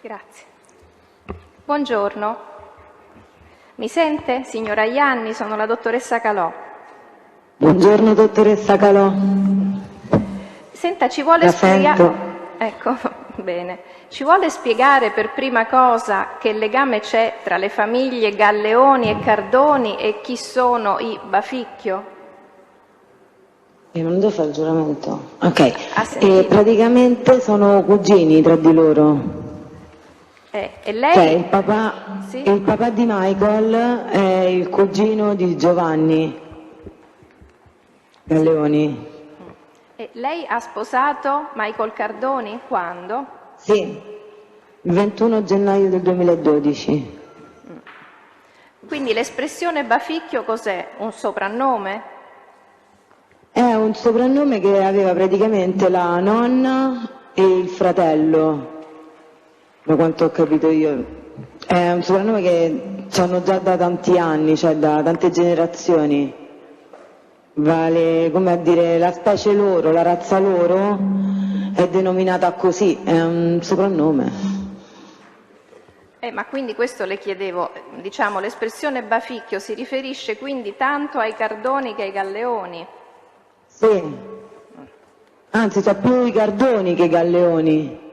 Grazie. Buongiorno. Mi sente? Signora Ianni, sono la dottoressa Calò. Buongiorno dottoressa Calò. Senta, ci vuole spiegare... Ecco, bene. Ci vuole spiegare per prima cosa che legame c'è tra le famiglie Galleoni e Cardoni e chi sono i Baficchio? Non devo fare il giuramento. Ok. Praticamente sono cugini tra di loro. E lei? Cioè il papà di Michael è il cugino di Giovanni Galleoni. E lei ha sposato Michael Cardoni? Quando? Sì, il 21 gennaio del 2012. Quindi l'espressione Baficchio cos'è? Un soprannome? È un soprannome che aveva praticamente la nonna e il fratello. Da quanto ho capito io, è un soprannome che hanno già da tanti anni, cioè da tante generazioni. Vale come a dire la specie loro, la razza loro è denominata così, è un soprannome. Ma quindi questo le chiedevo, diciamo, l'espressione Baficchio si riferisce quindi tanto ai Cardoni che ai Galleoni? Sì, anzi c'è più i Cardoni che i Galleoni.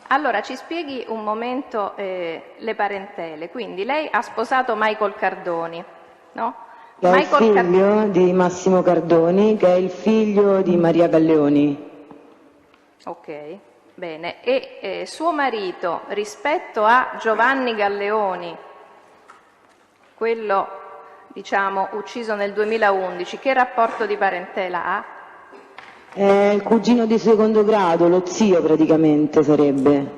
Allora, ci spieghi un momento le parentele. Quindi lei ha sposato Michael Cardoni, no? Che è il figlio di Massimo Cardoni, che è il figlio di Maria Galleoni. Ok, bene. E suo marito, rispetto a Giovanni Galleoni, quello, diciamo, ucciso nel 2011, che rapporto di parentela ha? È il cugino di secondo grado, lo zio praticamente sarebbe.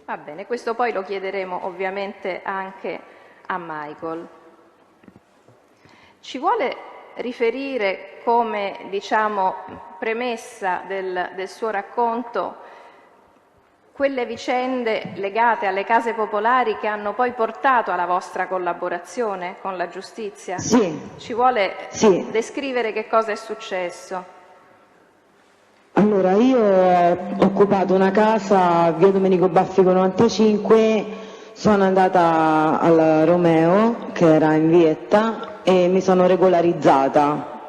Va bene, questo poi lo chiederemo ovviamente anche a Michael. Ci vuole riferire come, diciamo, premessa del suo racconto quelle vicende legate alle case popolari che hanno poi portato alla vostra collaborazione con la giustizia? Sì. Ci vuole descrivere che cosa è successo? Allora, io ho occupato una casa a via Domenico Baffico 95, sono andata alla Romeo, che era in Vietta, e mi sono regolarizzata.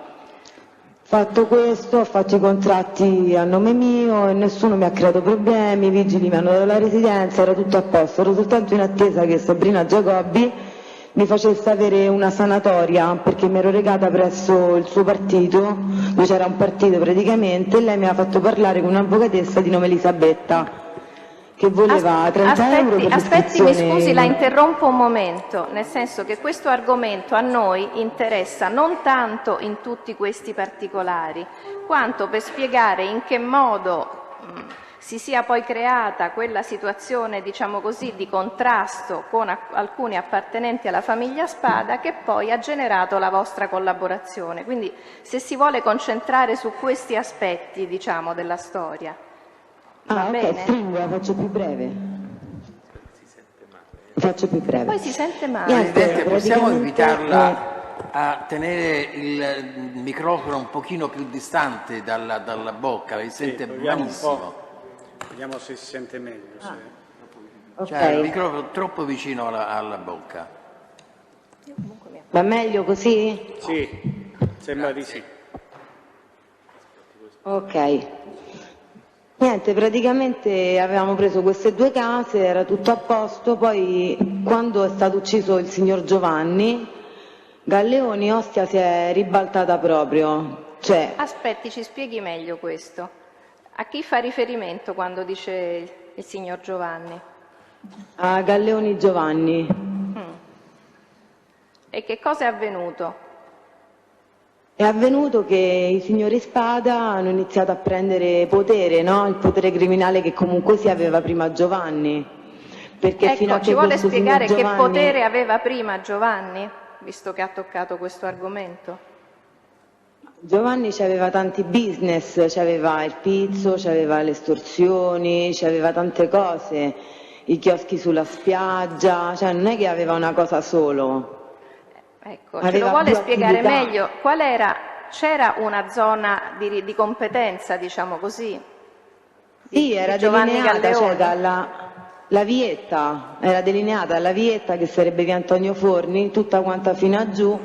Fatto questo, ho fatto i contratti a nome mio e nessuno mi ha creato problemi, i vigili mi hanno dato la residenza, era tutto a posto, ero soltanto in attesa che Sabrina Giacobbi mi facesse avere una sanatoria perché mi ero recata presso il suo partito, dove c'era un partito praticamente, e lei mi ha fatto parlare con un'avvocatessa di nome Elisabetta che voleva 30 euro per Aspetti, mi l'iscrizione. scusi, la interrompo un momento, nel senso che questo argomento a noi interessa non tanto in tutti questi particolari, quanto per spiegare in che modo si sia poi creata quella situazione, diciamo così, di contrasto con alcuni appartenenti alla famiglia Spada che poi ha generato la vostra collaborazione. Quindi se si vuole concentrare su questi aspetti, diciamo, della storia. Va bene? Stringo, la faccio più breve. Faccio più breve. Poi si sente male. Presidente, possiamo invitarla a tenere il microfono un pochino più distante dalla bocca, si sente malissimo. Vediamo se si sente meglio. Cioè il microfono troppo vicino alla bocca. Va meglio così? Sì, sembra di sì. Ok. Niente, praticamente avevamo preso queste due case, era tutto a posto, poi quando è stato ucciso il signor Giovanni, Galleoni Ostia si è ribaltata proprio. Cioè... Aspetti, ci spieghi meglio questo. A chi fa riferimento quando dice il signor Giovanni? A Galleoni Giovanni. E che cosa è avvenuto? È avvenuto che i signori Spada hanno iniziato a prendere potere, no? Il potere criminale che comunque si aveva prima Giovanni. Perché fino a che ci vuole questo spiegare signor che Giovanni... potere aveva prima Giovanni, visto che ha toccato questo argomento? Giovanni aveva tanti business, c'aveva il pizzo, c'aveva le estorsioni, c'aveva tante cose, i chioschi sulla spiaggia, cioè non è che aveva una cosa solo. Ecco, ce lo vuole spiegare meglio? Qual era? C'era una zona di competenza, diciamo così? Sì, era delineata, cioè la vietta, era delineata la vietta che sarebbe via Antonio Forni, tutta quanta fino a giù,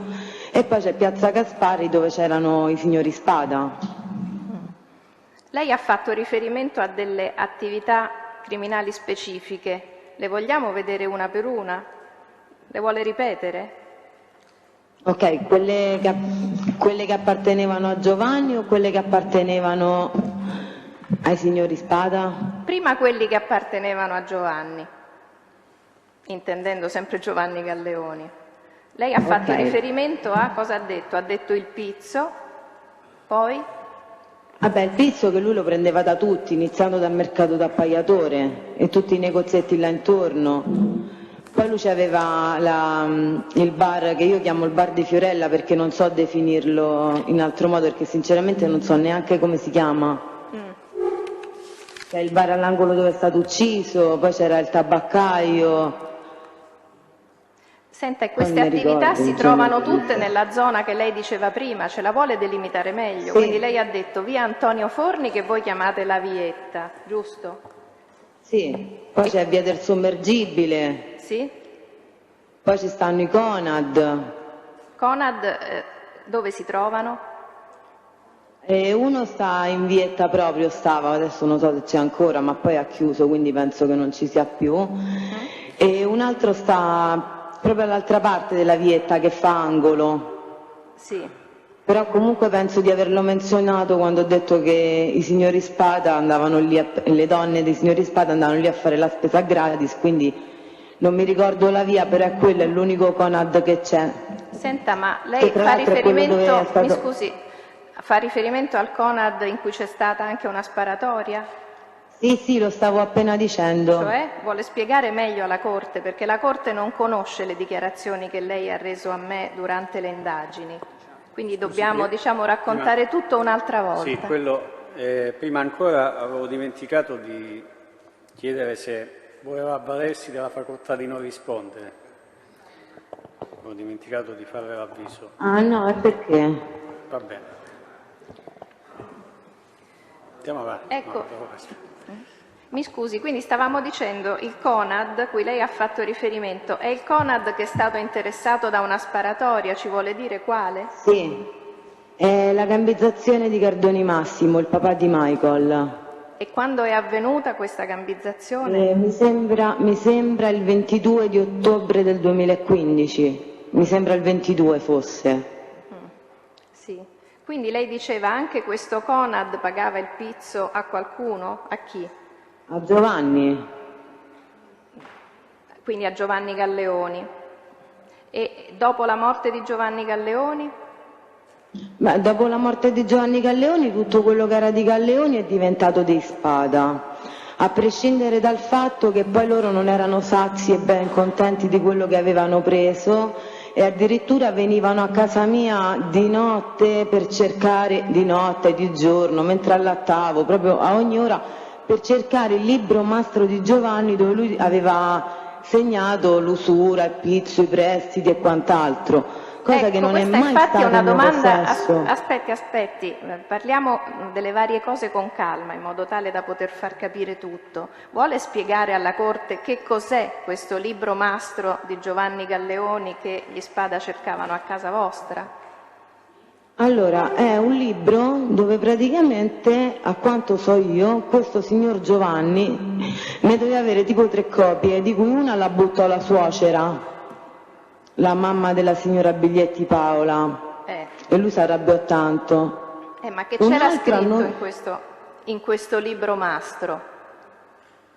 e poi c'è piazza Gaspari dove c'erano i signori Spada. Lei ha fatto riferimento a delle attività criminali specifiche. Le vogliamo vedere una per una? Le vuole ripetere? Ok, quelle che appartenevano a Giovanni o quelle che appartenevano ai signori Spada? Prima quelli che appartenevano a Giovanni, intendendo sempre Giovanni Galleoni. Lei ha fatto riferimento a cosa ha detto? Ha detto il pizzo, poi? Vabbè, il pizzo che lui lo prendeva da tutti, iniziando dal mercato d'appaiatore e tutti i negozietti là intorno. Poi lui aveva il bar che io chiamo il bar di Fiorella perché non so definirlo in altro modo, perché sinceramente non so neanche come si chiama. C'è il bar all'angolo dove è stato ucciso, poi c'era il tabaccaio. Senta, e queste attività si trovano tutte nella zona che lei diceva prima, ce la vuole delimitare meglio? Sì. Quindi lei ha detto via Antonio Forni che voi chiamate la Vietta, giusto? Sì, poi c'è via del Sommergibile, Sì? poi ci stanno i Conad. Conad, dove si trovano? E uno sta in Vietta proprio, stava, adesso non so se c'è ancora, ma poi ha chiuso, quindi penso che non ci sia più. E un altro sta proprio all'altra parte della Vietta che fa angolo. Sì. Però comunque penso di averlo menzionato quando ho detto che i signori Spada andavano lì, le donne dei signori Spada andavano lì a fare la spesa gratis, quindi non mi ricordo la via, però è quello, è l'unico Conad che c'è. Senta, ma lei tra fa l'altro è quello dove riferimento, è stato- mi scusi, fa riferimento al Conad in cui c'è stata anche una sparatoria? Sì, lo stavo appena dicendo. Cioè, vuole spiegare meglio alla Corte, perché la Corte non conosce le dichiarazioni che lei ha reso a me durante le indagini. Quindi dobbiamo, raccontare tutto un'altra volta. Sì, prima ancora avevo dimenticato di chiedere se voleva avvalersi della facoltà di non rispondere. Avevo dimenticato di fare l'avviso. Ah no, è perché? Va bene. Andiamo avanti. Ecco. No, dopo questo. Mi scusi, quindi stavamo dicendo il Conad, cui lei ha fatto riferimento, è il Conad che è stato interessato da una sparatoria, ci vuole dire quale? Sì, è la gambizzazione di Cardoni Massimo, il papà di Michael. E quando è avvenuta questa gambizzazione? Mi sembra il 22 di ottobre del 2015, mi sembra il 22 fosse. Sì. Quindi lei diceva anche questo Conad pagava il pizzo a qualcuno? A chi? A Giovanni? Quindi a Giovanni Galleoni. E dopo la morte di Giovanni Galleoni? Ma dopo la morte di Giovanni Galleoni tutto quello che era di Galleoni è diventato di Spada, a prescindere dal fatto che poi loro non erano sazi e ben contenti di quello che avevano preso e addirittura venivano a casa mia di notte per cercare, di notte, di giorno, mentre allattavo, proprio a ogni ora per cercare il libro Mastro di Giovanni dove lui aveva segnato l'usura, il pizzo, i prestiti e quant'altro, cosa che non è mai infatti è stata una in mio domanda. possesso. Aspetti, parliamo delle varie cose con calma in modo tale da poter far capire tutto. Vuole spiegare alla Corte che cos'è questo libro Mastro di Giovanni Galleoni che gli Spada cercavano a casa vostra? Allora, è un libro dove praticamente, a quanto so io, questo signor Giovanni ne doveva avere tipo 3 copie, di cui una la buttò la suocera, la mamma della signora Biglietti Paola, e lui si arrabbiò tanto. Ma che c'era Un'altra scritto in questo libro Mastro?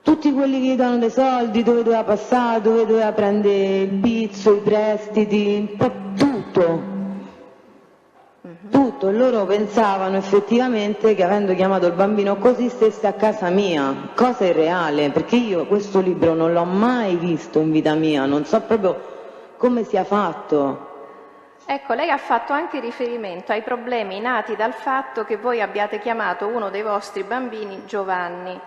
Tutti quelli che gli danno dei soldi, dove doveva passare, dove doveva prendere il pizzo, i prestiti, tutto. Tutto, e loro pensavano effettivamente che avendo chiamato il bambino così stesse a casa mia, cosa irreale, perché io questo libro non l'ho mai visto in vita mia, non so proprio come sia fatto. Ecco, lei ha fatto anche riferimento ai problemi nati dal fatto che voi abbiate chiamato uno dei vostri bambini Giovanni.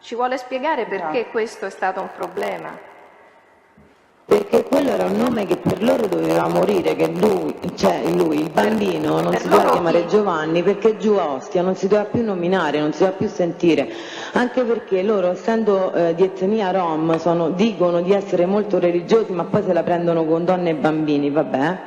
Ci vuole spiegare perché questo è stato un problema? perché quello era un nome che per loro doveva morire, che lui, il bambino, non si doveva chiamare Giovanni perché giù a Ostia non si doveva più nominare, non si doveva più sentire, anche perché loro, essendo di etnia rom, dicono di essere molto religiosi, ma poi se la prendono con donne e bambini, vabbè.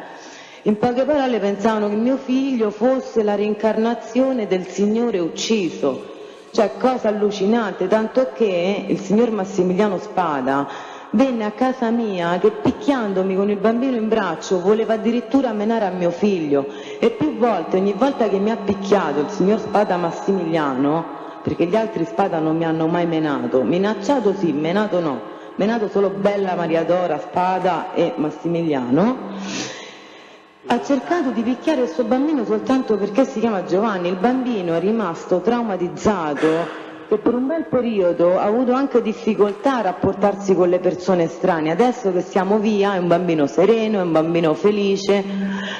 In poche parole pensavano che mio figlio fosse la reincarnazione del Signore ucciso, cioè cosa allucinante, tanto che il signor Massimiliano Spada venne a casa mia che picchiandomi con il bambino in braccio voleva addirittura menare a mio figlio, e più volte, ogni volta che mi ha picchiato il signor Spada Massimiliano, perché gli altri Spada non mi hanno mai menato, minacciato sì, menato no, menato solo Bella Maria Dora, Spada e Massimiliano, ha cercato di picchiare il suo bambino soltanto perché si chiama Giovanni. Il bambino è rimasto traumatizzato che per un bel periodo ha avuto anche difficoltà a rapportarsi con le persone estranee. Adesso che siamo via è un bambino sereno, è un bambino felice,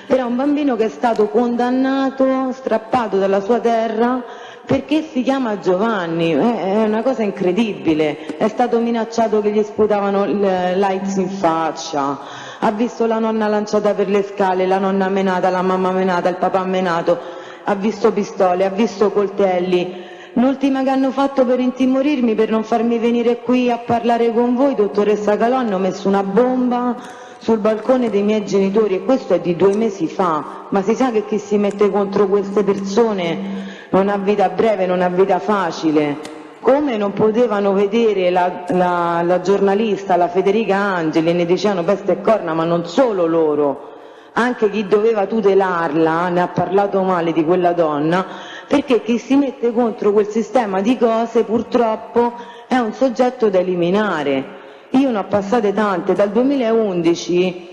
però è un bambino che è stato condannato, strappato dalla sua terra perché si chiama Giovanni. È una cosa incredibile. È stato minacciato che gli sputavano l'AIDS in faccia, ha visto la nonna lanciata per le scale, la nonna menata, la mamma menata, il papà menato, ha visto pistole, ha visto coltelli. L'ultima che hanno fatto per intimorirmi, per non farmi venire qui a parlare con voi, dottoressa Calò, hanno messo una bomba sul balcone dei miei genitori, e questo è di 2 mesi fa, ma si sa che chi si mette contro queste persone non ha vita breve, non ha vita facile. Come non potevano vedere la giornalista, la Federica Angeli, ne dicevano peste e corna, ma non solo loro, anche chi doveva tutelarla ne ha parlato male di quella donna, perché chi si mette contro quel sistema di cose purtroppo è un soggetto da eliminare. Io ne ho passate tante, dal 2011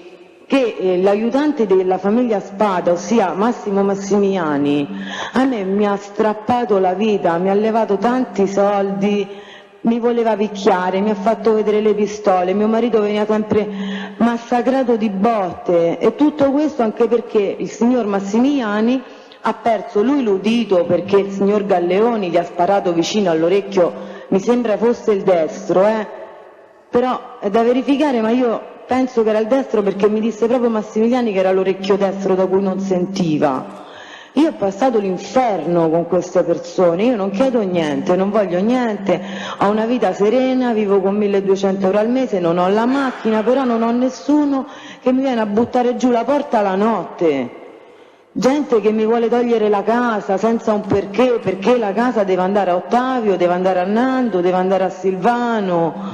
che l'aiutante della famiglia Spada, ossia Massimo Massimiliani, a me mi ha strappato la vita, mi ha levato tanti soldi, mi voleva picchiare, mi ha fatto vedere le pistole, mio marito veniva sempre massacrato di botte, e tutto questo anche perché il signor Massimiliani ha perso lui l'udito perché il signor Galleoni gli ha sparato vicino all'orecchio, mi sembra fosse il destro, però è da verificare, ma io penso che era il destro perché mi disse proprio Massimiliani che era l'orecchio destro da cui non sentiva. Io ho passato l'inferno con queste persone, io non chiedo niente, non voglio niente, ho una vita serena, vivo con 1.200 euro al mese, non ho la macchina, però non ho nessuno che mi viene a buttare giù la porta la notte. Gente che mi vuole togliere la casa senza un perché la casa deve andare a Ottavio, deve andare a Nando, deve andare a Silvano.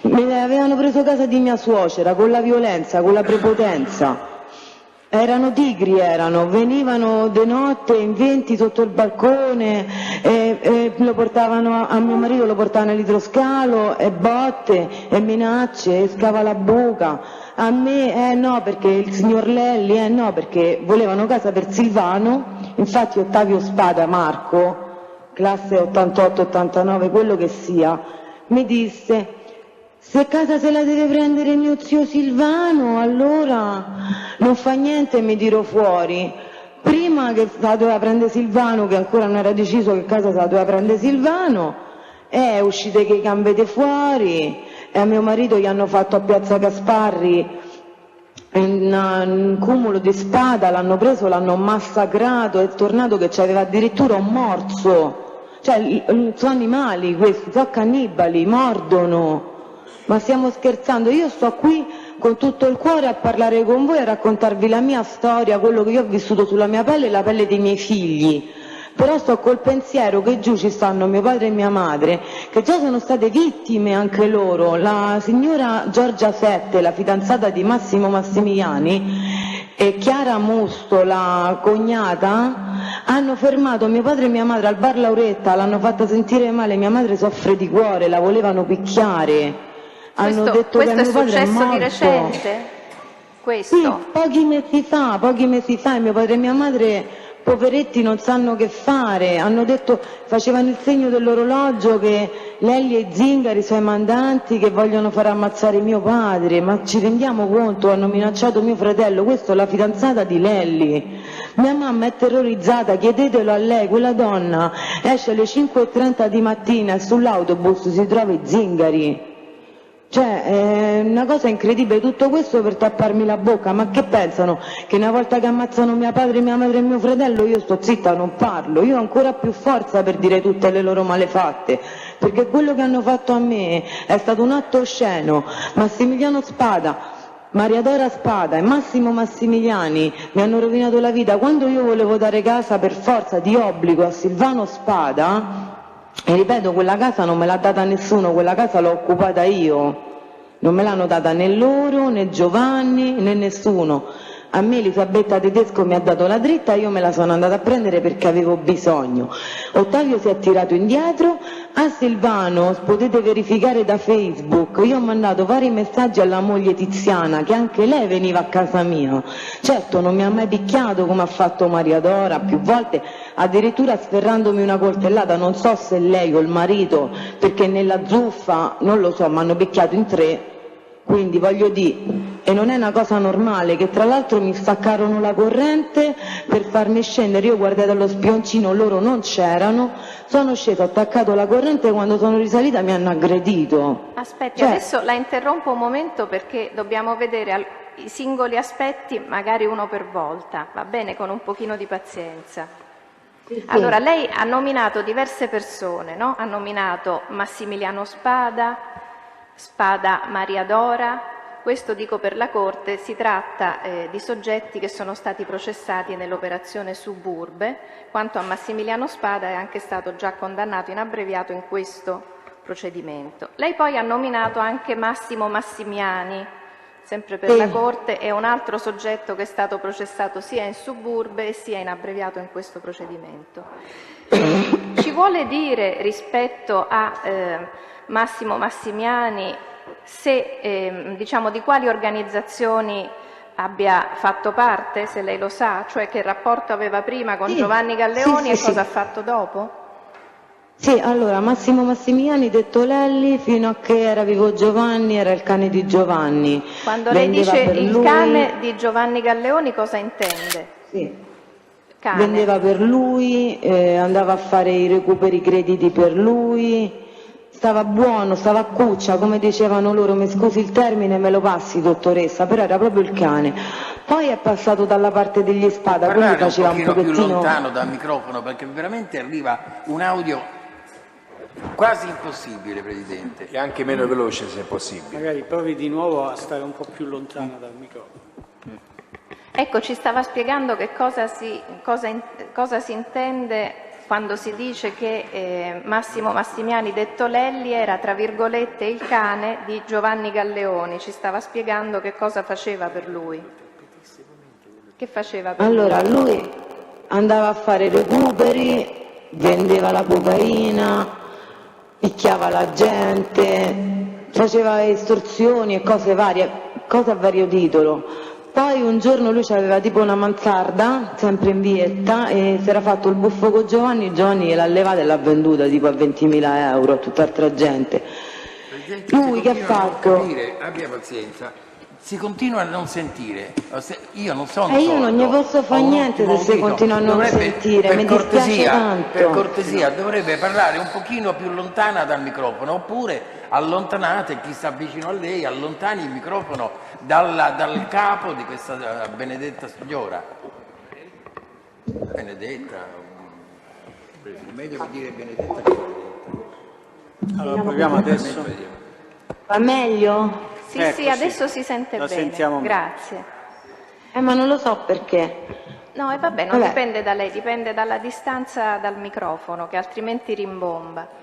Mi avevano preso casa di mia suocera con la violenza, con la prepotenza. Erano tigri, venivano di notte in 20 sotto il balcone, lo portavano a mio marito, lo portavano all'idroscalo, e botte, e minacce, e scava la buca. A me no, perché il signor Lelli, no, perché volevano casa per Silvano. Infatti Ottavio Spada, Marco, classe 88-89, quello che sia, mi disse: se casa se la deve prendere mio zio Silvano, allora non fa niente e mi tiro fuori. Prima che se la doveva prendere Silvano, che ancora non era deciso che casa se la doveva prendere Silvano, uscite che gambete fuori, e a mio marito gli hanno fatto a Piazza Gasparri un cumulo di spada, l'hanno preso, l'hanno massacrato, è tornato che c'aveva addirittura un morso. Cioè, sono animali questi, sono cannibali, mordono. Ma stiamo scherzando? Io sto qui con tutto il cuore a parlare con voi, a raccontarvi la mia storia, quello che io ho vissuto sulla mia pelle e la pelle dei miei figli. Però sto col pensiero che giù ci stanno mio padre e mia madre, che già sono state vittime anche loro. La signora Giorgia Sette, la fidanzata di Massimo Massimiliani, e Chiara Musto, la cognata, hanno fermato mio padre e mia madre al bar Lauretta, l'hanno fatta sentire male, mia madre soffre di cuore, la volevano picchiare. Hanno detto che mio padre è morto. Questo è successo di recente? Questo? Sì, pochi mesi fa, e mio padre e mia madre, poveretti, non sanno che fare. Hanno detto, facevano il segno dell'orologio, che Lelli e Zingari sono i mandanti che vogliono far ammazzare mio padre. Ma ci rendiamo conto? Hanno minacciato mio fratello, questa è la fidanzata di Lelli. Mia mamma è terrorizzata, chiedetelo a lei, quella donna esce alle 5:30 di mattina e sull'autobus si trova i Zingari. Cioè, è una cosa incredibile, tutto questo per tapparmi la bocca, ma che pensano? Che una volta che ammazzano mio padre, mia madre e mio fratello io sto zitta, non parlo, io ho ancora più forza per dire tutte le loro malefatte, perché quello che hanno fatto a me è stato un atto osceno. Massimiliano Spada, Maria Dora Spada e Massimo Massimiliani mi hanno rovinato la vita. Quando io volevo dare casa per forza di obbligo a Silvano Spada, e ripeto, quella casa non me l'ha data nessuno, quella casa l'ho occupata io, non me l'hanno data né loro, né Giovanni, né nessuno. A me Elisabetta Tedesco mi ha dato la dritta, io me la sono andata a prendere perché avevo bisogno. Ottavio si è tirato indietro, a Silvano potete verificare da Facebook, io ho mandato vari messaggi alla moglie Tiziana che anche lei veniva a casa mia. Certo non mi ha mai picchiato come ha fatto Maria Dora più volte, addirittura sferrandomi una coltellata, non so se lei o il marito, perché nella zuffa, non lo so, mi hanno picchiato in 3. Quindi voglio dire, e non è una cosa normale, che tra l'altro mi staccarono la corrente per farmi scendere, io guardai dallo spioncino, loro non c'erano, sono scesa, ho attaccato la corrente e quando sono risalita mi hanno aggredito. Aspetti, Cioè, adesso la interrompo un momento perché dobbiamo vedere i singoli aspetti, magari uno per volta, va bene? Con un pochino di pazienza. sì. Allora, lei ha nominato diverse persone, no? Ha nominato Massimiliano Spada, Spada Maria Dora. Questo, dico per la Corte, si tratta di soggetti che sono stati processati nell'operazione Suburbe. Quanto a Massimiliano Spada è anche stato già condannato in abbreviato in questo procedimento. Lei poi ha nominato anche Massimo Massimiani, sempre per la Corte, è un altro soggetto che è stato processato sia in Suburbe sia in abbreviato in questo procedimento. Ci vuole dire rispetto a Massimo Massimiani se, diciamo, di quali organizzazioni abbia fatto parte, se lei lo sa, cioè che rapporto aveva prima con Giovanni Galleoni e cosa ha fatto dopo? Sì, allora Massimo Massimiani, detto Lelli, fino a che era vivo Giovanni, era il cane di Giovanni. Quando lei dice il cane di Giovanni Galleoni, cosa intende? Sì. Cane. Vendeva per lui, andava a fare i recuperi crediti per lui, stava buono, stava a cuccia, come dicevano loro, mi scusi il termine, me lo passi dottoressa, però era proprio il cane. Poi è passato dalla parte degli Spada, quindi faceva un pochettino più lontano dal microfono perché veramente arriva un audio quasi impossibile, Presidente. E anche meno veloce se è possibile. Magari provi di nuovo a stare un po' più lontano dal microfono. Ecco, ci stava spiegando che cosa si intende quando si dice che Massimo Massimiani, detto Lelli, era tra virgolette il cane di Giovanni Galleoni. Ci stava spiegando che cosa faceva per lui. Che faceva per Allora, lui andava a fare recuperi, vendeva la cocaina, picchiava la gente, faceva estorsioni e cose varie, cose a vario titolo. Poi un giorno lui aveva tipo una mansarda, sempre in Vietta, e si era fatto il buffo con Giovanni gliel'ha levata e l'ha venduta tipo a 20.000 euro a tutt'altra gente. Presidente, Lui che ha fatto? Abbia pazienza, si continua a non sentire, io non sono Io non ne posso fare niente se si continua a non sentire, mi dispiace tanto. Per cortesia dovrebbe parlare un pochino più lontana dal microfono, oppure allontanate, chi sta vicino a lei, allontani il microfono dal capo di questa benedetta signora. Benedetta, meglio che dire benedetta che benedetta. Allora proviamo adesso. Va meglio? Sì, Ecco, sì, adesso si sente la bene. sentiamo meglio. Grazie. Ma non lo so perché. No, e vabbè, non dipende da lei, dipende dalla distanza dal microfono, che altrimenti rimbomba.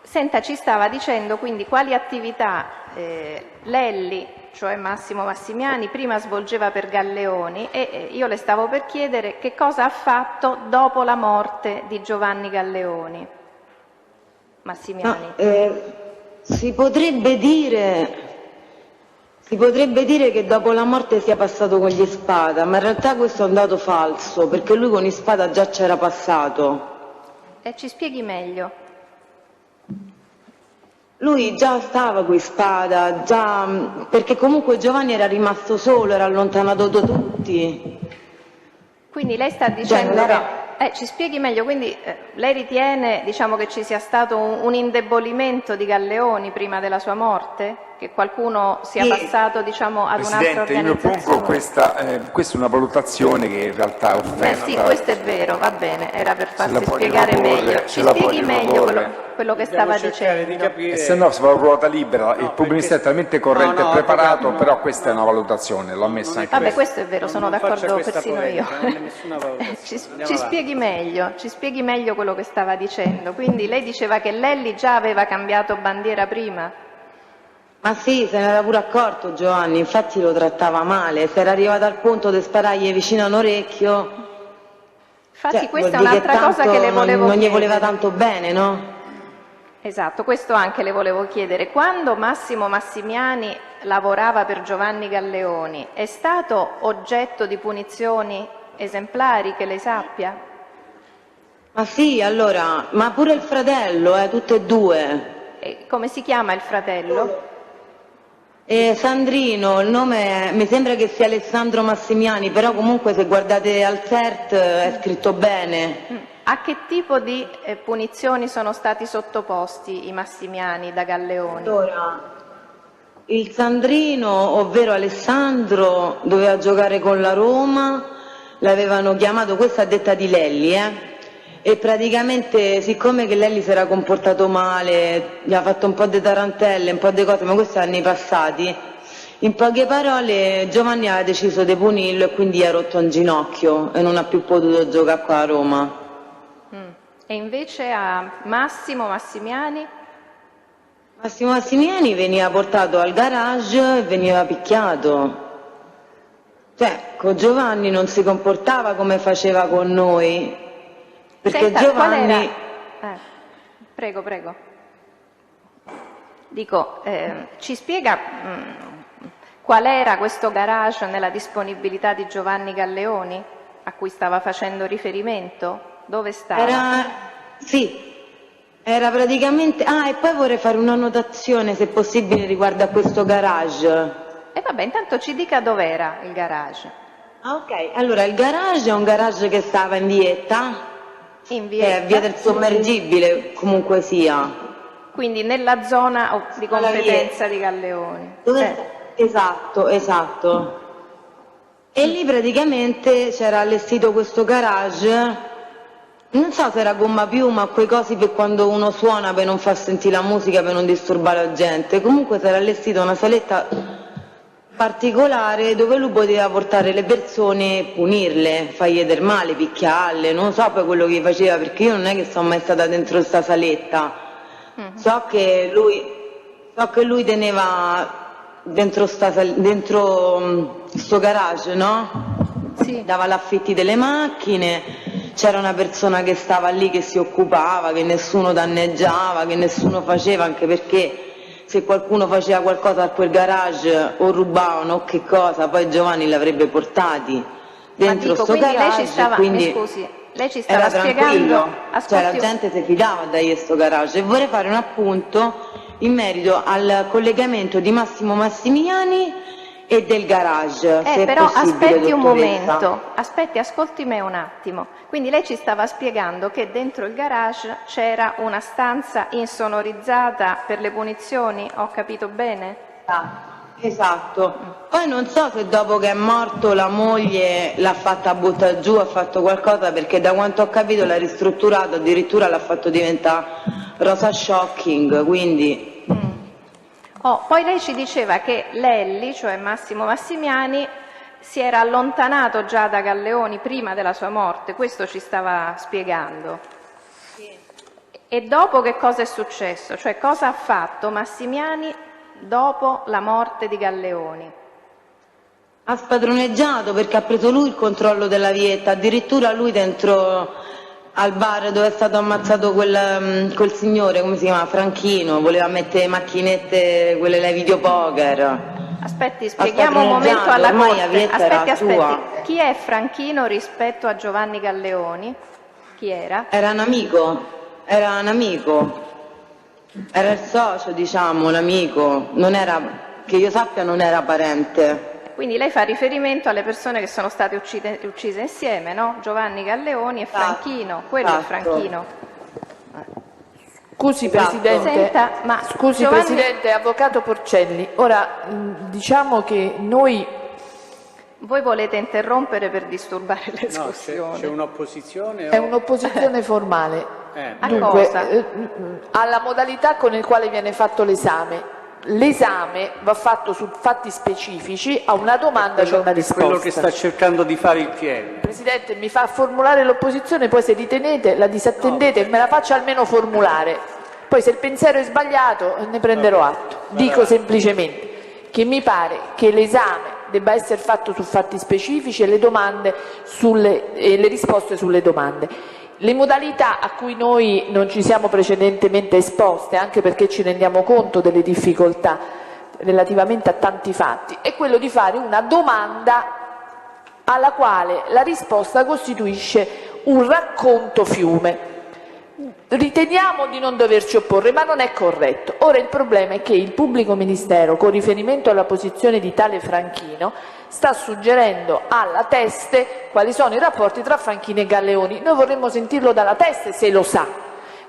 Senta, ci stava dicendo quindi quali attività Lelli, cioè Massimo Massimiani, prima svolgeva per Galleoni, e io le stavo per chiedere che cosa ha fatto dopo la morte di Giovanni Galleoni. Massimiani. Si potrebbe dire che dopo la morte sia passato con gli Spada, ma in realtà questo è un dato falso, perché lui con gli Spada già c'era passato. Ci spieghi meglio. Lui già stava con Spada, perché comunque Giovanni era rimasto solo, era allontanato da tutti. Quindi lei sta dicendo non che... ci spieghi meglio, quindi lei ritiene, diciamo, che ci sia stato un indebolimento di Galleoni prima della sua morte? che qualcuno sia Sì. passato, diciamo, ad un'altra Presidente, io pongo organizzazione? questa è una valutazione che in realtà è offerta. Sì, questo è vero, va bene, era per la farsi può spiegare riproporre, meglio. se Ci la può spieghi meglio riproporre. quello che Dobbiamo stava cercare di dicendo. capire. E se no si fa ruota libera, il perché- pubblico ministero è talmente corretto No, e preparato, no, però questa è una valutazione, l'ho messa anche Vabbè, lei. questo è vero, sono non faccia d'accordo questa persino io. polemica, non è nessuna valutazione. Ci Andiamo avanti. spieghi meglio quello che stava dicendo. Quindi lei diceva che Lelli già aveva cambiato bandiera prima? Ma sì, se ne era pure accorto Giovanni, infatti lo trattava male, se era arrivato al punto di sparargli vicino a un orecchio, Infatti cioè, questa è vuol dire un'altra cosa tanto che le volevo non gli chiedere. voleva tanto bene, no? Esatto, questo anche le volevo chiedere. Quando Massimo Massimiani lavorava per Giovanni Galleoni, è stato oggetto di punizioni esemplari, che lei sappia? Ma sì, allora, ma pure il fratello, tutte e due. E come si chiama il fratello? E Sandrino, il nome mi sembra che sia Alessandro Massimiani, però comunque se guardate al CERT è scritto bene. A che tipo di punizioni sono stati sottoposti i Massimiani da Galleoni? Allora, il Sandrino, ovvero Alessandro, doveva giocare con la Roma, l'avevano chiamato, questa a detta di Lelli, e praticamente siccome che Lelli si era comportato male, gli ha fatto un po' di tarantelle, un po' di cose, ma questi anni passati, in poche parole Giovanni aveva deciso di punirlo e quindi gli ha rotto un ginocchio e non ha più potuto giocare qua a Roma. E invece a Massimo Massimiani? Massimo Massimiani veniva portato al garage e veniva picchiato. Cioè, con Giovanni non si comportava come faceva con noi, perché Senta, Giovanni... qual era... Prego. Dico, ci spiega qual era questo garage nella disponibilità di Giovanni Galleoni, a cui stava facendo riferimento? Dove stava? Era praticamente... Ah, e poi vorrei fare una notazione, se possibile, riguardo a questo garage. E vabbè, intanto ci dica dov'era il garage. Ah, ok. Allora, il garage è un garage che stava in Vietta, In che è via del sommergibile, comunque sia. Quindi nella zona di Alla competenza di Galleoni. Esatto. E lì praticamente c'era allestito questo garage, non so se era gomma piuma o quei cosi per quando uno suona per non far sentire la musica, per non disturbare la gente. Comunque si era allestita una saletta particolare dove lui poteva portare le persone e punirle, fargli del male, picchiarle, non so poi quello che faceva, perché io non è che sono mai stata dentro sta saletta. So che lui teneva dentro sto garage, no? Sì. Dava l'affitti delle macchine, c'era una persona che stava lì che si occupava, che nessuno danneggiava, che nessuno faceva, anche perché se qualcuno faceva qualcosa a quel garage o rubavano o che cosa, poi Giovanni l'avrebbe portati dentro sto quindi garage. lei ci stava, quindi mi scusi, lei ci stava era spiegando, tranquillo, cioè la gente si fidava da questo garage. E vorrei fare un appunto in merito al collegamento di Massimo Massimiani e del garage. se è però possibile, aspetti un dottoressa. momento, ascolti me un attimo. Quindi lei ci stava spiegando che dentro il garage c'era una stanza insonorizzata per le punizioni, ho capito bene? Esatto. Poi non so se dopo che è morto la moglie l'ha fatta buttare giù, ha fatto qualcosa, perché da quanto ho capito l'ha ristrutturato, addirittura l'ha fatto diventare Rosa Shocking, quindi... Poi lei ci diceva che Lelli, cioè Massimo Massimiani, si era allontanato già da Galleoni prima della sua morte, questo ci stava spiegando. E dopo che cosa è successo? Cioè cosa ha fatto Massimiani dopo la morte di Galleoni? Ha spadroneggiato perché ha preso lui il controllo della Vietta, addirittura lui dentro al bar dove è stato ammazzato quel signore, come si chiama, Franchino, voleva mettere macchinette, quelle da videopoker. Aspetti, spieghiamo un momento alla ormai Corte. la Vietta era Aspetti. sua. Chi è Franchino rispetto a Giovanni Galleoni? Chi era? Era un amico, era il socio, diciamo, l'amico, non era, che io sappia non era parente. Quindi lei fa riferimento alle persone che sono state uccise insieme, no? Giovanni Galleoni e Franchino, quello è Esatto. Franchino. Scusi Presidente, Senta, ma scusi Giovanni... Presidente, Avvocato Porcelli, ora diciamo che noi... Voi volete interrompere per disturbare le No, discussioni? c'è un'opposizione? È un'opposizione formale. A Dunque, cosa? alla modalità con il quale viene fatto l'esame. L'esame va fatto su fatti specifici, a una domanda c'è una risposta. Quello che sta cercando di fare il PM. Presidente, mi fa formulare l'opposizione, poi se ritenete, la disattendete, me la faccia almeno formulare. Poi se il pensiero è sbagliato ne prenderò atto. Dico semplicemente che mi pare che l'esame debba essere fatto su fatti specifici e le risposte sulle domande. Le modalità a cui noi non ci siamo precedentemente esposte, anche perché ci rendiamo conto delle difficoltà relativamente a tanti fatti, è quello di fare una domanda alla quale la risposta costituisce un racconto fiume. Riteniamo di non doverci opporre, ma non è corretto. Ora il problema è che il pubblico ministero, con riferimento alla posizione di tale Franchino, sta suggerendo alla Teste quali sono i rapporti tra Franchino e Galleoni. Noi vorremmo sentirlo dalla Teste se lo sa.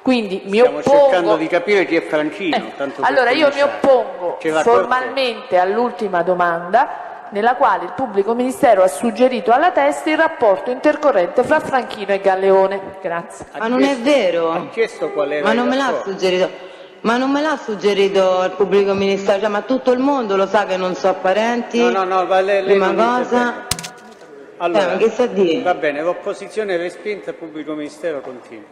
Quindi mi Stiamo oppongo... cercando di capire chi è Franchino. Tanto per Allora io mi cominciare. oppongo Che la formalmente all'ultima domanda, nella quale il pubblico ministero ha suggerito alla Teste il rapporto intercorrente fra Franchino e Galleone. Grazie. Ma non è vero. Ha chiesto qual era Ma il non me l'ha rapporto. suggerito. Ma non me l'ha suggerito il pubblico ministero, cioè, ma tutto il mondo lo sa che non so parenti. No, ma lei Prima non cosa. interviene. Allora, ma che sta a dire? va bene, l'opposizione è respinta, il pubblico ministero continua.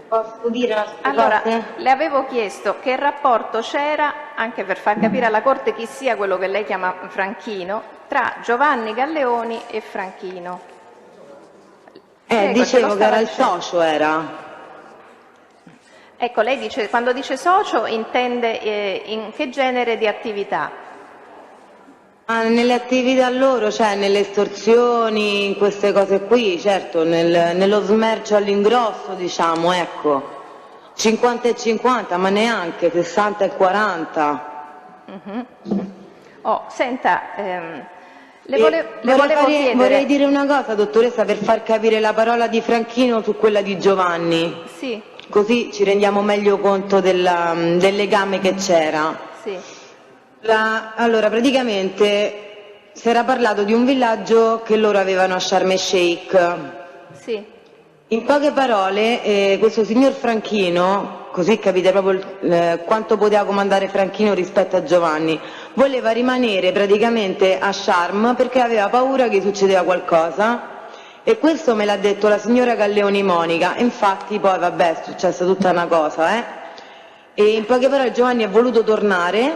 Posso dire una Allora, cosa? le avevo chiesto che rapporto c'era, anche per far capire alla Corte chi sia quello che lei chiama Franchino, tra Giovanni Galleoni e Franchino. Prego, ce Dicevo lo che era stava il dicendo. socio, era. Ecco, lei dice, quando dice socio intende in che genere di attività? Nelle attività loro, cioè nelle estorsioni, in queste cose qui, certo, nello smercio all'ingrosso, diciamo, ecco. 50 e 50, ma neanche 60 e 40. Oh, senta, le volevo chiedere... Vorrei dire una cosa, dottoressa, per far capire la parola di Franchino su quella di Giovanni. Sì, Così ci rendiamo meglio conto del legame che c'era. sì, Allora, praticamente si era parlato di un villaggio che loro avevano a Sharm el Sheikh. sì. In poche parole, questo signor Franchino, così capite proprio quanto poteva comandare Franchino rispetto a Giovanni, voleva rimanere praticamente a Sharm perché aveva paura che succedeva qualcosa. E questo me l'ha detto la signora Galleoni Monica, e infatti poi vabbè è successa tutta una cosa, E in poche parole Giovanni è voluto tornare,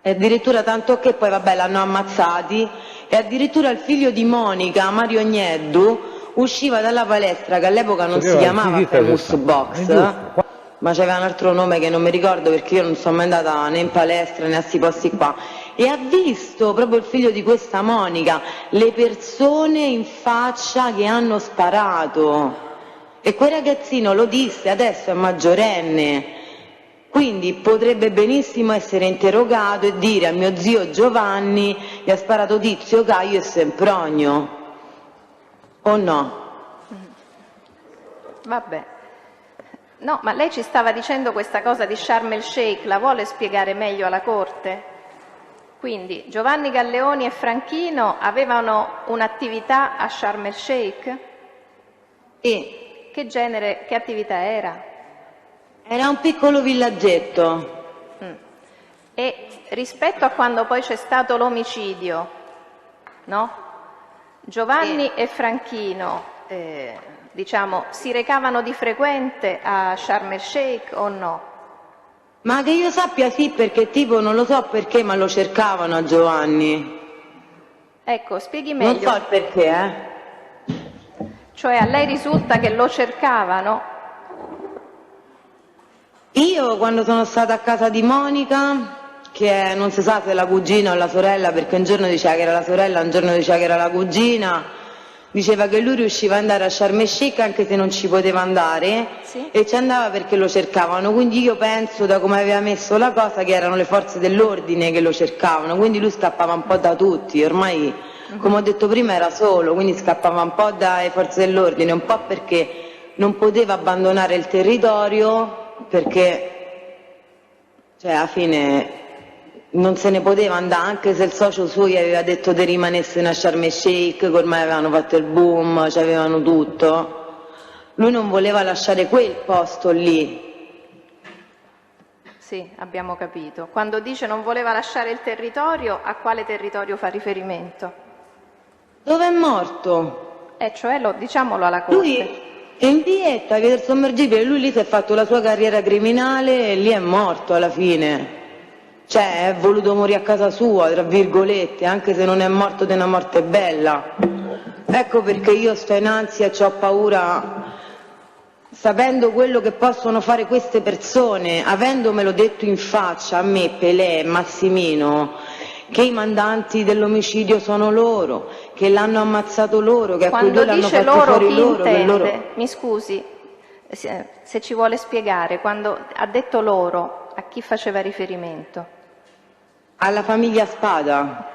e addirittura tanto che poi vabbè l'hanno ammazzati, e addirittura il figlio di Monica, Mario Agneddu, usciva dalla palestra che all'epoca non si chiamava Famous Box, ma c'aveva un altro nome che non mi ricordo perché io non sono mai andata né in palestra né a questi posti qua, e ha visto proprio il figlio di questa Monica le persone in faccia che hanno sparato, e quel ragazzino lo disse, adesso è maggiorenne, quindi potrebbe benissimo essere interrogato e dire a mio zio Giovanni gli ha sparato Tizio, Caio e Sempronio, o no? Vabbè. No, ma lei ci stava dicendo questa cosa di Sharm el Sheikh, la vuole spiegare meglio alla Corte? Quindi Giovanni Galleoni e Franchino avevano un'attività a Sharm el Sheikh? E Che genere, che attività era? era un piccolo villaggetto. E rispetto a quando poi c'è stato l'omicidio, no? Giovanni e Franchino, diciamo, si recavano di frequente a Sharm el Sheikh o no? Ma che io sappia sì, perché tipo non lo so perché, ma lo cercavano a Giovanni. Ecco, spieghi Non meglio. so il perché, Cioè a lei risulta che lo cercavano? Io quando sono stata a casa di Monica, che non si sa se è la cugina o la sorella, perché un giorno diceva che era la sorella, un giorno diceva che era la cugina, diceva che lui riusciva ad andare a Sharm el Sheikh anche se non ci poteva andare, Sì. e ci andava perché lo cercavano, quindi io penso, da come aveva messo la cosa, che erano le forze dell'ordine che lo cercavano, quindi lui scappava un po' da tutti, ormai come ho detto prima era solo, quindi scappava un po' dalle forze dell'ordine, un po' perché non poteva abbandonare il territorio perché alla fine non se ne poteva andare, anche se il socio suo gli aveva detto di rimanesse a Sharm el Sheikh, che ormai avevano fatto il boom, avevano tutto. Lui non voleva lasciare quel posto lì. Sì, abbiamo capito. Quando dice non voleva lasciare il territorio, a quale territorio fa riferimento? Dove è morto? Cioè diciamolo alla Corte. Lui è in Vietta, via del Sommergibile, lui lì si è fatto la sua carriera criminale e lì è morto alla fine. Cioè, è voluto morire a casa sua, tra virgolette, anche se non è morto di una morte bella. Ecco perché io sto in ansia e ho paura, sapendo quello che possono fare queste persone, avendomelo detto in faccia a me, Pelé e Massimino, che i mandanti dell'omicidio sono loro, che l'hanno ammazzato loro, che a quei due l'hanno fatto fuori loro, che loro... Mi scusi, se ci vuole spiegare, quando ha detto loro, a chi faceva riferimento? Alla famiglia Spada.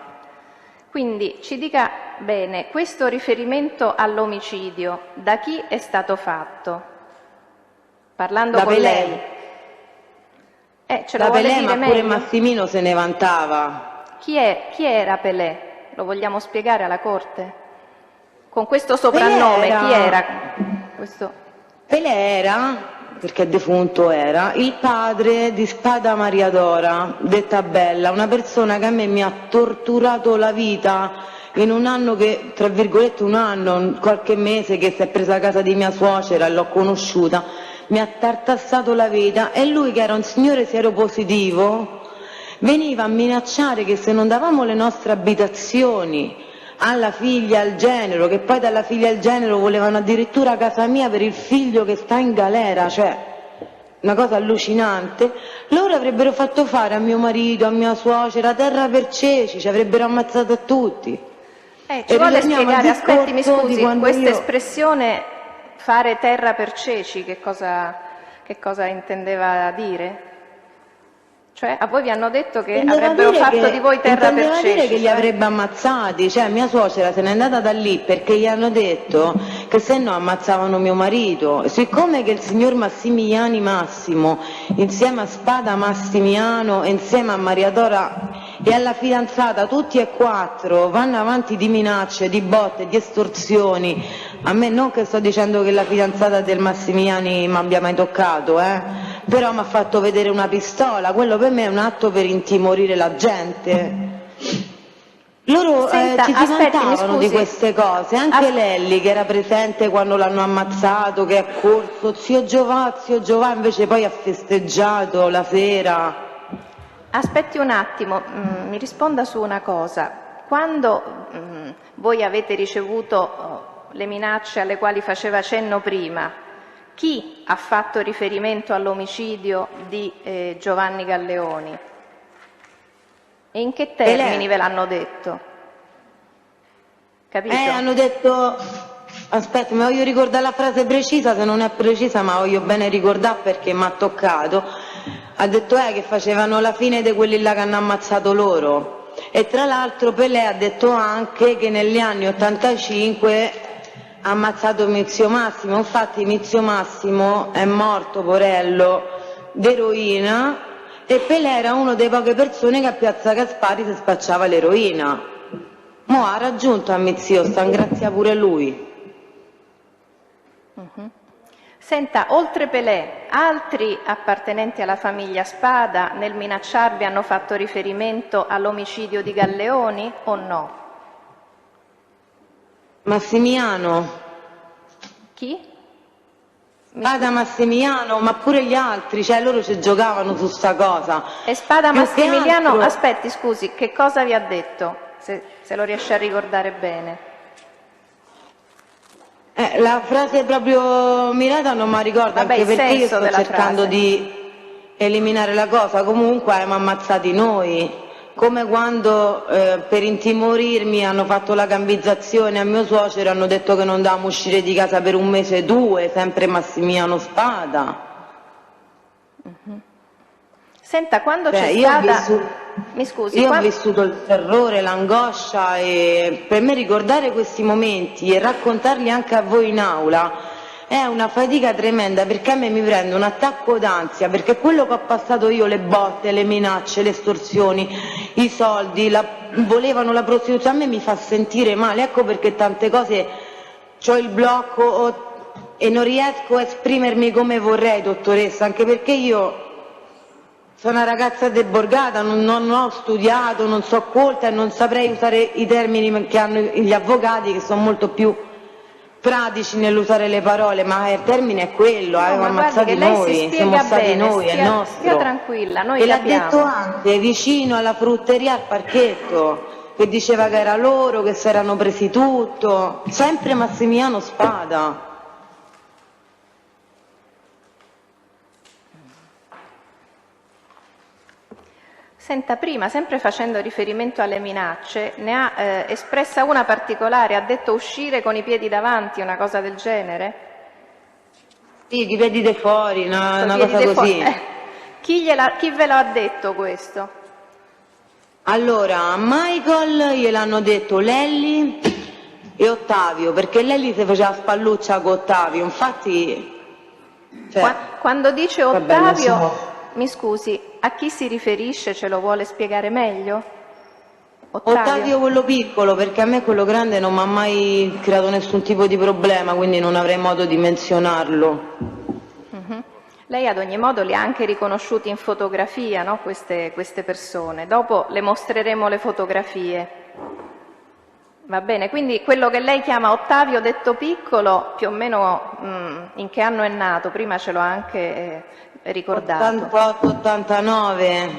Quindi ci dica bene, questo riferimento all'omicidio da chi è stato fatto? Parlando da con Pelé. lei. Ce da lo vuole Pelé, dire ma pure meglio? Massimino se ne vantava. Chi era Pelé? Lo vogliamo spiegare alla Corte? Con questo soprannome, chi era? Pelé era, perché defunto era, il padre di Spada Maria Dora, detta Bella, una persona che a me mi ha torturato la vita in un anno che, tra virgolette un anno, qualche mese che si è presa a casa di mia suocera e l'ho conosciuta, mi ha tartassato la vita e lui, che era un signore sieropositivo, veniva a minacciare che se non davamo le nostre abitazioni alla figlia al genero, che poi dalla figlia al genero volevano addirittura casa mia per il figlio che sta in galera, cioè una cosa allucinante, loro avrebbero fatto fare a mio marito, a mia suocera, terra per ceci, ci avrebbero ammazzato a tutti. Ci vuole ritorniamo al spiegare, aspetti, mi discorso di scusi, quando questa io- espressione fare terra per ceci, che cosa intendeva dire? Cioè, a voi vi hanno detto che avrebbero fatto di voi terra per intendeva dire ceci. che li avrebbe ammazzati, cioè mia suocera se n'è andata da lì perché gli hanno detto che se no ammazzavano mio marito. Siccome che il signor Massimiliani Massimo, insieme a Spada Massimiano, insieme a Maria Dora e alla fidanzata, tutti e quattro vanno avanti di minacce, di botte, di estorsioni. A me non che sto dicendo che la fidanzata del Massimiliani mi abbia mai toccato, però mi ha fatto vedere una pistola, quello per me è un atto per intimorire la gente. Loro Senta, ci si aspetti, mi vantavano di scusi. queste cose, anche Lelli che era presente quando l'hanno ammazzato, che è corso, zio Giovanni invece poi ha festeggiato la sera. Aspetti un attimo, mi risponda su una cosa. Quando voi avete ricevuto le minacce alle quali faceva cenno prima, chi ha fatto riferimento all'omicidio di Giovanni Galleoni? E in che termini ve l'hanno detto? Capito? Hanno detto, aspetta, mi voglio ricordare la frase precisa, se non è precisa ma voglio bene ricordare perché mi ha toccato. Ha detto che facevano la fine di quelli là che hanno ammazzato loro. E tra l'altro Pelé ha detto anche che negli anni 85 ha ammazzato Mizio Massimo, infatti Mizio Massimo è morto, porello, d'eroina, e Pelé era uno dei poche persone che a Piazza Gaspari si spacciava l'eroina. Mo' ha raggiunto a Mizio, sta in grazia pure lui. Senta, oltre Pelé, altri appartenenti alla famiglia Spada nel minacciarvi hanno fatto riferimento all'omicidio di Galleoni o no? Massimiano, Chi? Spada Massimiano, ma pure gli altri, cioè loro ci giocavano su sta cosa. E Spada Più che Massimiliano, altro- aspetti, scusi, che cosa vi ha detto? Se lo riesce a ricordare bene. La frase proprio mirata non mi ricordo, Vabbè, anche il perché io senso sto della cercando frase. di eliminare la cosa. Comunque abbiamo ammazzati noi, come quando per intimorirmi hanno fatto la gambizzazione a mio suocero, hanno detto che non dovevamo uscire di casa per un mese o due, sempre Massimiano Spada. Senta, quando c'è Io ho stata... Mi scusi, Io ho vissuto il terrore, l'angoscia e per me ricordare questi momenti e raccontarli anche a voi in aula è una fatica tremenda, perché a me mi prende un attacco d'ansia, perché quello che ho passato io, le botte, le minacce, le estorsioni, i soldi, volevano la prostituzione, a me mi fa sentire male. Ecco perché tante cose c'ho il blocco e non riesco a esprimermi come vorrei, dottoressa, anche perché io sono una ragazza deborgata, non ho studiato, non so colta e non saprei usare i termini che hanno gli avvocati, che sono molto più pratici nell'usare le parole, ma il termine è quello, avevamo ammazzato noi, siamo stati noi, è nostro. Stia tranquilla, noi E l'ha l'abbiamo. detto anche vicino alla frutteria al parchetto, che diceva che era loro, che si erano presi tutto, sempre Massimiliano Spada. Senta, prima, sempre facendo riferimento alle minacce, ne ha espressa una particolare, ha detto uscire con i piedi davanti, una cosa del genere? Sì, di piedi di fuori, una cosa così. Chi ve lo ha detto questo? Allora, a Michael gliel'hanno detto Lelli e Ottavio, perché Lelli si faceva spalluccia con Ottavio, infatti... Cioè, Quando dice vabbè, Ottavio, non so. mi scusi, a chi si riferisce? Ce lo vuole spiegare meglio? Ottavio quello piccolo, perché a me quello grande non mi ha mai creato nessun tipo di problema, quindi non avrei modo di menzionarlo. Lei ad ogni modo li ha anche riconosciuti in fotografia, no? queste persone. Dopo le mostreremo le fotografie. Va bene, quindi quello che lei chiama Ottavio detto piccolo, più o meno in che anno è nato? Prima ce l'ho anche ricordato. 88-89.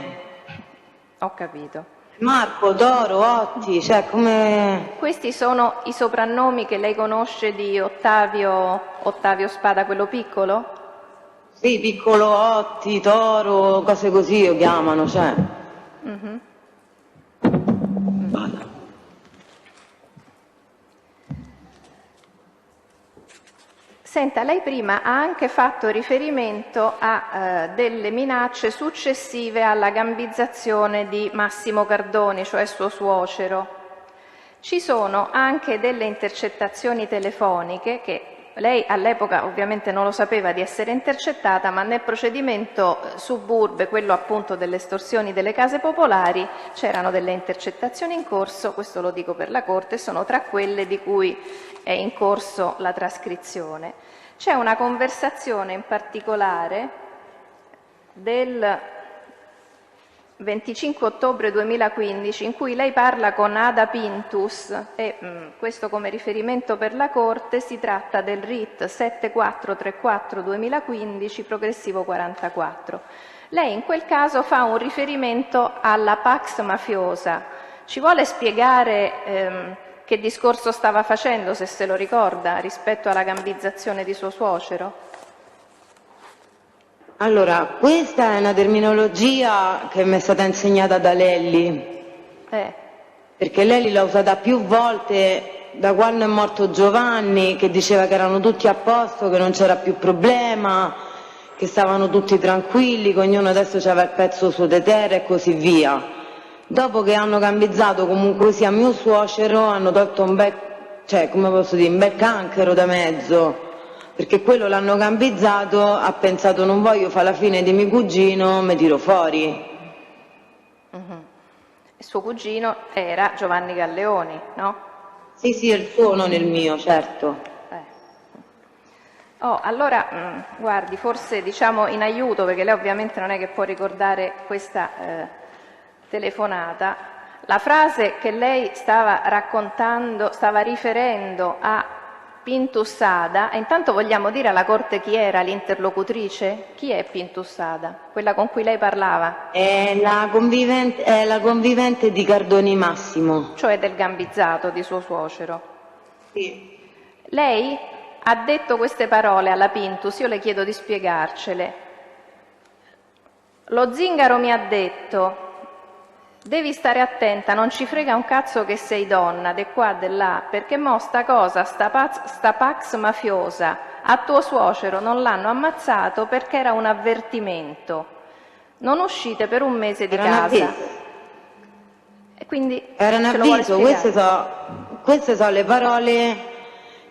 Ho capito. Marco, Doro, Otti, cioè come... Questi sono i soprannomi che lei conosce di Ottavio Spada, quello piccolo? Sì, piccolo Otti, Toro, cose così lo chiamano, cioè. Senta, lei prima ha anche fatto riferimento a delle minacce successive alla gambizzazione di Massimo Cardoni, cioè suo suocero. Ci sono anche delle intercettazioni telefoniche che lei all'epoca ovviamente non lo sapeva di essere intercettata, ma nel procedimento Suburbe, quello appunto delle estorsioni delle case popolari, c'erano delle intercettazioni in corso, questo lo dico per la Corte, sono tra quelle di cui è in corso la trascrizione. C'è una conversazione in particolare del 25 ottobre 2015 in cui lei parla con Ada Pintus e questo come riferimento per la Corte si tratta del RIT 7434-2015 progressivo 44. Lei in quel caso fa un riferimento alla Pax mafiosa. Ci vuole spiegare che discorso stava facendo, se se lo ricorda, rispetto alla gambizzazione di suo suocero? Allora, questa è una terminologia che mi è stata insegnata da Lelli, perché Lelli l'ha usata più volte da quando è morto Giovanni, che diceva che erano tutti a posto, che non c'era più problema, che stavano tutti tranquilli, che ognuno adesso aveva il pezzo suo di terra e così via. Dopo che hanno gambizzato comunque sia mio suocero, hanno tolto un bel, cioè, come posso dire, un bel canchero da mezzo. Perché quello l'hanno gambizzato, ha pensato non voglio fare la fine di mio cugino, mi tiro fuori. Il suo cugino era Giovanni Galleoni, no? Sì, sì, il suo, non il mio, certo. Allora, guardi, forse diciamo in aiuto, perché lei ovviamente non è che può ricordare questa telefonata, la frase che lei stava raccontando, stava riferendo a Pintussada, e intanto vogliamo dire alla Corte chi era l'interlocutrice? Chi è Pintussada? Quella con cui lei parlava? È la convivente di Cardoni Massimo. Cioè del gambizzato di suo suocero. Sì. Lei ha detto queste parole alla Pintus, io le chiedo di spiegarcele. Lo Zingaro mi ha detto: devi stare attenta, non ci frega un cazzo che sei donna, de qua, de là, perché mo sta cosa, sta pax mafiosa, a tuo suocero non l'hanno ammazzato perché era un avvertimento. Non uscite per un mese di casa. E quindi era un avviso, queste sono le parole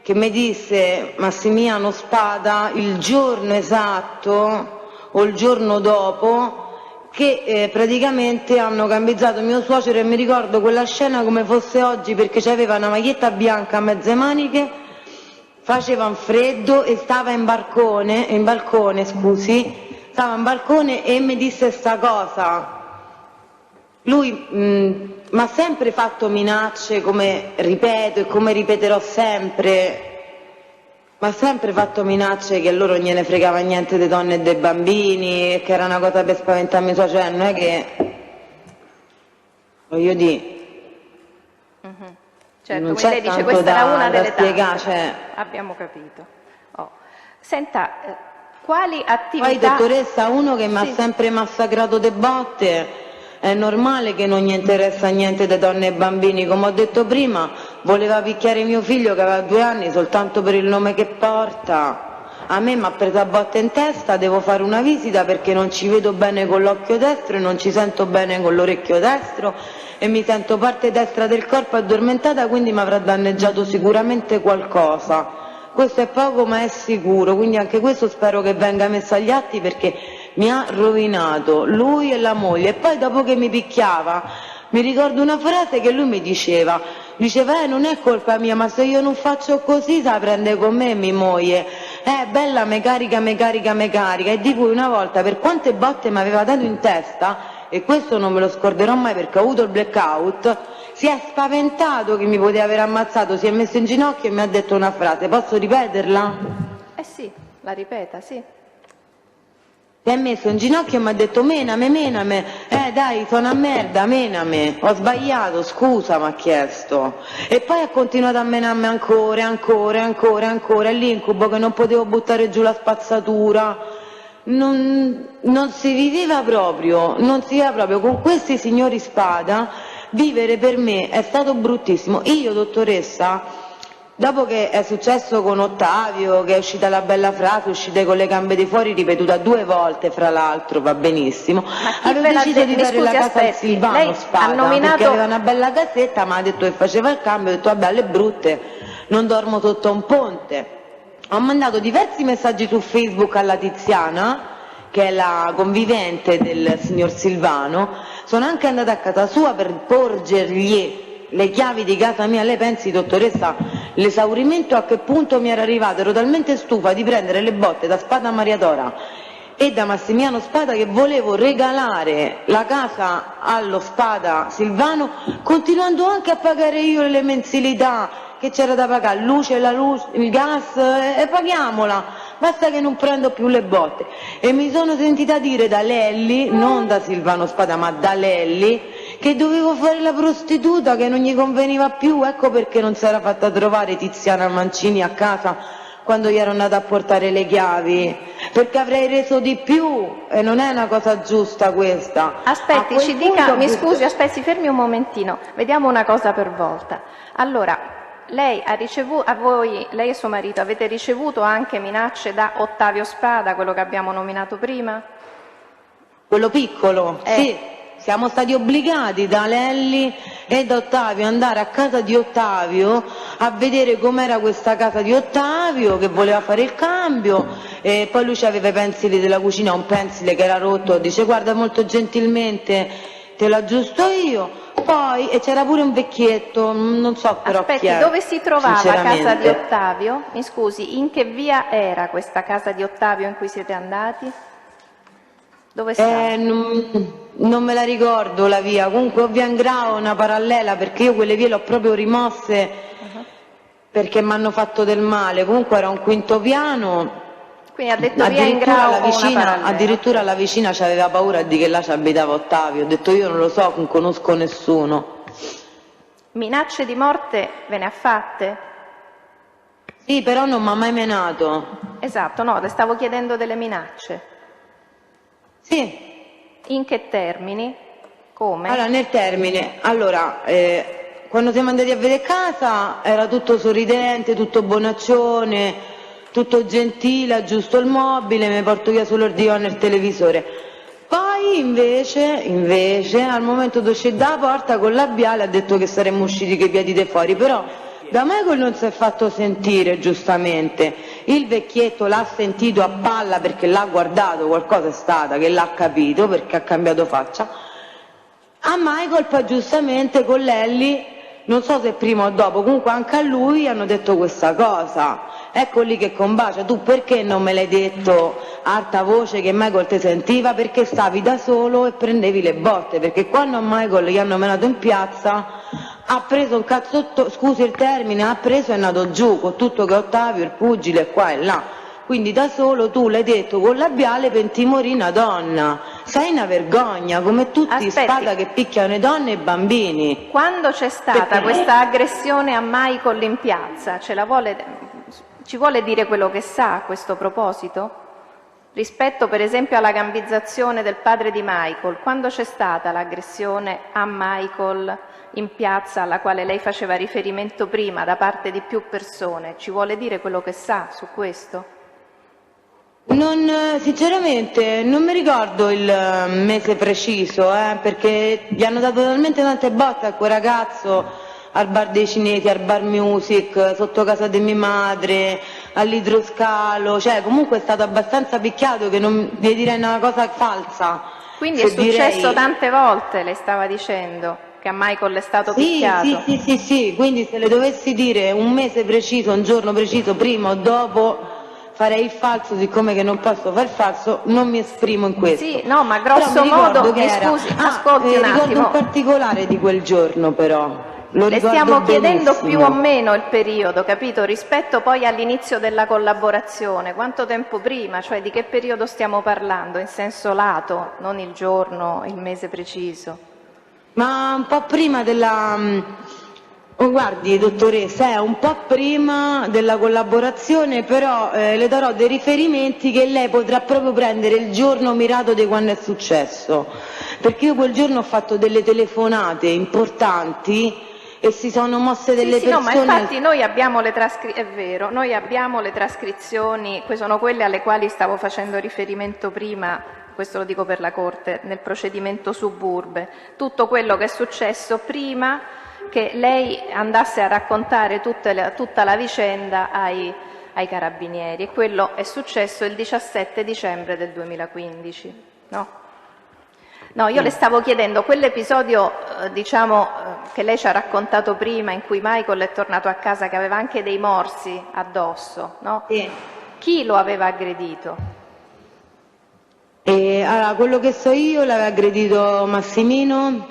che mi disse Massimiliano Spada il giorno esatto o il giorno dopo che praticamente hanno gambizzato mio suocero, e mi ricordo quella scena come fosse oggi, perché c'aveva una maglietta bianca a mezze maniche, faceva un freddo e stava in balcone, stava in balcone e mi disse sta cosa. Lui mi ha sempre fatto minacce, come ripeto e come ripeterò sempre, ma ha sempre fatto minacce che a loro non gliene fregava niente delle donne e dei bambini, e che era una cosa per spaventarmi, cioè non è che, voglio dire, Certo, non quindi c'è lei dice tanto questa era da una delle spiegare, tante. cioè. Abbiamo capito. Oh. Senta, quali Poi attività... dottoressa, uno che mi ha Sì. sempre massacrato de botte, è normale che non gli interessa niente delle donne e bambini, come ho detto prima, voleva picchiare mio figlio che aveva 2 anni soltanto per il nome che porta. A me mi ha preso a botte in testa, devo fare una visita perché non ci vedo bene con l'occhio destro e non ci sento bene con l'orecchio destro e mi sento parte destra del corpo addormentata, quindi mi avrà danneggiato sicuramente qualcosa. Questo è poco ma è sicuro, quindi anche questo spero che venga messo agli atti, perché mi ha rovinato lui e la moglie. E poi dopo che mi picchiava mi ricordo una frase che lui mi diceva non è colpa mia, ma se io non faccio così se la prende con me mia moglie, bella me carica, e di cui una volta, per quante botte mi aveva dato in testa, e questo non me lo scorderò mai perché ho avuto il blackout, si è spaventato che mi poteva aver ammazzato, si è messo in ginocchio e mi ha detto una frase, posso ripeterla? sì, la ripeta, sì. Si è messo in ginocchio e mi ha detto mename, dai, sono a merda, mename, ho sbagliato, scusa, mi ha chiesto. E poi ha continuato a menarmi ancora, è l'incubo che non potevo buttare giù la spazzatura. Non si viveva proprio, con questi signori Spada, vivere per me è stato bruttissimo. Io, dottoressa, dopo che è successo con Ottavio, che è uscita la bella frase, uscite con le gambe di fuori, ripetuta 2 volte fra l'altro, va benissimo, avevo deciso di dare la casa al Silvano Spada, perché aveva una bella casetta, mi ha detto che faceva il cambio, ho detto vabbè, alle brutte non dormo sotto un ponte. Ho mandato diversi messaggi su Facebook alla Tiziana, che è la convivente del signor Silvano, sono anche andata a casa sua per porgergli le chiavi di casa mia. Lei pensi, dottoressa, l'esaurimento a che punto mi era arrivato? Ero talmente stufa di prendere le botte da Spada Mariatora e da Massimiliano Spada che volevo regalare la casa allo Spada Silvano, continuando anche a pagare io le mensilità che c'era da pagare, luce, il gas, e paghiamola, basta che non prendo più le botte. E mi sono sentita dire da Lelli, non da Silvano Spada ma da Lelli, che dovevo fare la prostituta, che non gli conveniva più, ecco perché non si era fatta trovare Tiziana Mancini a casa quando gli ero andata a portare le chiavi, perché avrei reso di più e non è una cosa giusta questa. Aspetti, ci dica, mi scusi, aspetti, fermi un momentino, vediamo una cosa per volta. Allora, lei ha ricevuto, lei e suo marito avete ricevuto anche minacce da Ottavio Spada, quello che abbiamo nominato prima? Quello piccolo, sì. Siamo stati obbligati da Lelli e da Ottavio ad andare a casa di Ottavio a vedere com'era questa casa di Ottavio, che voleva fare il cambio, e poi lui aveva i pensili della cucina, un pensile che era rotto, dice guarda molto gentilmente te lo aggiusto io, poi e c'era pure un vecchietto, non so però Aspetti, chi è, dove si trovava casa di Ottavio? Mi scusi, in che via era questa casa di Ottavio in cui siete andati? Dove sta? Non me la ricordo la via, comunque o via Ingrao o una parallela, perché io quelle vie le ho proprio rimosse perché mi hanno fatto del male, comunque era un 5° piano. Quindi ha detto via Ingrao o una parallela. Addirittura la vicina c'aveva paura di che là ci abitava Ottavio, ho detto io non lo so, non conosco nessuno. Minacce di morte ve ne ha fatte? Sì, però non mi ha mai menato. Esatto, no, le stavo chiedendo delle minacce. Sì. In che termini? Come? Allora, nel termine, quando siamo andati a vedere casa era tutto sorridente, tutto bonaccione, tutto gentile, aggiusto il mobile, mi porto via solo il divano e il televisore. Poi invece al momento di uscire dalla porta con labiale ha detto che saremmo usciti coi piedi di fuori, però Da Michael non si è fatto sentire, giustamente. Il vecchietto l'ha sentito a palla perché l'ha guardato, qualcosa è stata che l'ha capito perché ha cambiato faccia. A Michael poi giustamente con Lelli, non so se prima o dopo, comunque anche a lui hanno detto questa cosa. Ecco lì che combacia. Tu perché non me l'hai detto a alta voce che Michael ti sentiva? Perché stavi da solo e prendevi le botte, perché quando a Michael gli hanno menato in piazza ha preso un cazzotto, scusi il termine, ha preso e è andato giù con tutto che Ottavio, il pugile qua e là. Quindi da solo tu l'hai detto con labiale per intimorire una donna. Sei una vergogna, come tutti Spada che picchiano le donne e i bambini. Quando c'è stata questa aggressione a Michael in piazza, ci vuole dire quello che sa a questo proposito? Rispetto per esempio alla gambizzazione del padre di Michael, quando c'è stata l'aggressione a Michael in piazza alla quale lei faceva riferimento prima da parte di più persone, ci vuole dire quello che sa su questo? Sinceramente non mi ricordo il mese preciso, perché gli hanno dato talmente tante botte a quel ragazzo al bar dei cinesi, al bar music, sotto casa di mia madre, all'idroscalo, cioè comunque è stato abbastanza picchiato che non vi direi una cosa falsa. Quindi è successo tante volte, le stava dicendo, che a Michael è stato picchiato. Sì, quindi se le dovessi dire un mese preciso, un giorno preciso, prima o dopo, farei il falso, siccome che non posso fare il falso, non mi esprimo in questo. Sì, no, ma grosso modo, mi scusi, ascolti un attimo. Ricordo un particolare di quel giorno però. Le stiamo chiedendo più o meno il periodo, capito? Rispetto poi all'inizio della collaborazione, quanto tempo prima, cioè di che periodo stiamo parlando, in senso lato, non il giorno, il mese preciso. Ma un po' prima della... guardi, dottoressa, è un po' prima della collaborazione, però le darò dei riferimenti che lei potrà proprio prendere il giorno mirato di quando è successo, perché io quel giorno ho fatto delle telefonate importanti e si sono mosse delle persone... No, ma infatti noi abbiamo le trascrizioni, è vero, noi abbiamo le trascrizioni, sono quelle alle quali stavo facendo riferimento prima, questo lo dico per la Corte, nel procedimento Suburbe, tutto quello che è successo prima che lei andasse a raccontare tutta la vicenda ai carabinieri, e quello è successo il 17 dicembre del 2015, no? No, io le stavo chiedendo quell'episodio, che lei ci ha raccontato prima, in cui Michael è tornato a casa che aveva anche dei morsi addosso, no? Sì. Chi lo aveva aggredito? Allora, quello che so io l'aveva aggredito Massimino,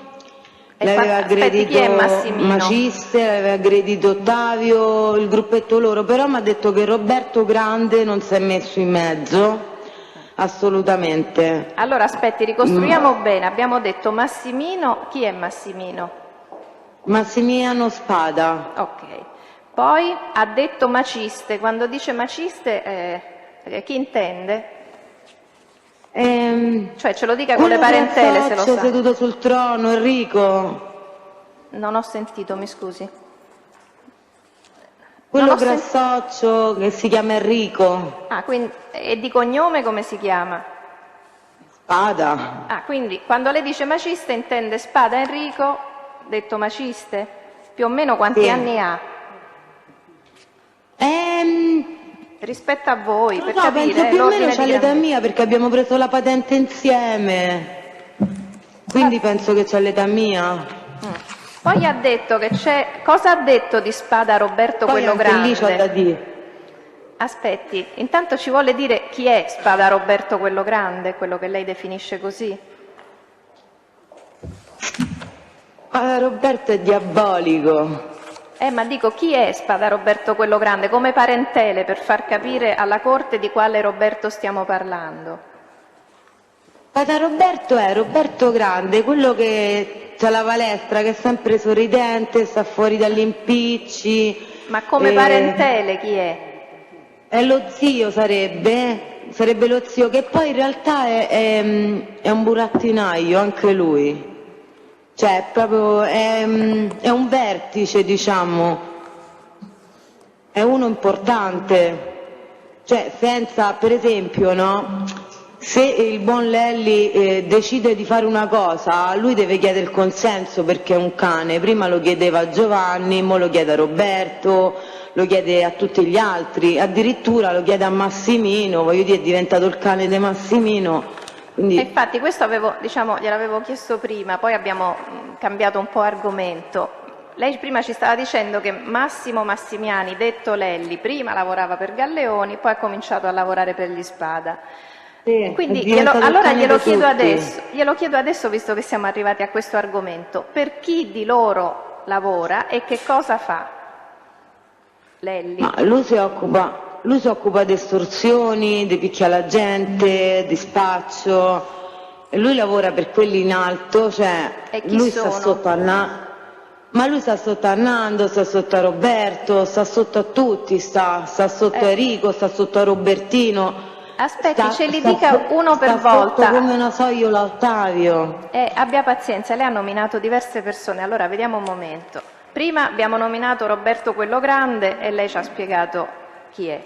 l'aveva aggredito chi è Massimino? Maciste, l'aveva aggredito Ottavio, il gruppetto loro, però mi ha detto che Roberto Grande non si è messo in mezzo. Assolutamente. Allora aspetti, ricostruiamo bene. Abbiamo detto Massimino, chi è Massimino? Massimiliano Spada. Ok. Poi ha detto Maciste. Quando dice Maciste, chi intende? Cioè ce lo dica con le parentele se lo sa. Seduto sul trono, Enrico. Non ho sentito, mi scusi. Quello grassoccio che si chiama Enrico. Ah, quindi, e di cognome come si chiama? Spada. Ah, quindi quando lei dice Maciste intende Spada Enrico, detto Maciste? Più o meno quanti anni ha? Rispetto a voi, per capire. Penso più o meno c'ha l'età mia perché abbiamo preso la patente insieme. Quindi penso che c'ha l'età mia. Poi ha detto che c'è... Cosa ha detto di Spada Roberto Poi quello anche grande? lì c'ho da dire. Aspetti, intanto ci vuole dire chi è Spada Roberto quello grande, quello che lei definisce così? Roberto è diabolico. Ma dico, chi è Spada Roberto quello grande? Come parentele, per far capire alla Corte di quale Roberto stiamo parlando. Spada Roberto è Roberto Grande, quello che c'ha la palestra, che è sempre sorridente, sta fuori dagli impicci. Ma come parentele chi è? È lo zio, sarebbe lo zio, che poi in realtà è un burattinaio anche lui. Cioè proprio è un vertice, diciamo, è uno importante, cioè senza, per esempio, no? se il buon Lelli decide di fare una cosa, lui deve chiedere il consenso perché è un cane. Prima lo chiedeva a Giovanni, ora lo chiede a Roberto, lo chiede a tutti gli altri, addirittura lo chiede a Massimino, voglio dire, è diventato il cane di Massimino. Quindi... E infatti questo gliel'avevo chiesto prima, poi abbiamo cambiato un po' argomento. Lei prima ci stava dicendo che Massimo Massimiani, detto Lelli, prima lavorava per Galleoni, poi ha cominciato a lavorare per gli Spada. Sì, quindi allora glielo chiedo adesso, visto che siamo arrivati a questo argomento, per chi di loro lavora e che cosa fa Lelli? Ma lui si occupa di estorsioni, di picchia la gente, di spaccio, e lui lavora per quelli in alto, cioè E chi lui sono? sta sotto a ma lui sta sotto a Nando, sta sotto a Roberto, sta sotto a tutti, sta sotto a Enrico, sta sotto a Robertino. Aspetti, ce li dica uno per sta volta. Sotto come una sogliola Ottavio. Abbia pazienza, lei ha nominato diverse persone, allora vediamo un momento. Prima abbiamo nominato Roberto quello grande e lei ci ha spiegato chi è.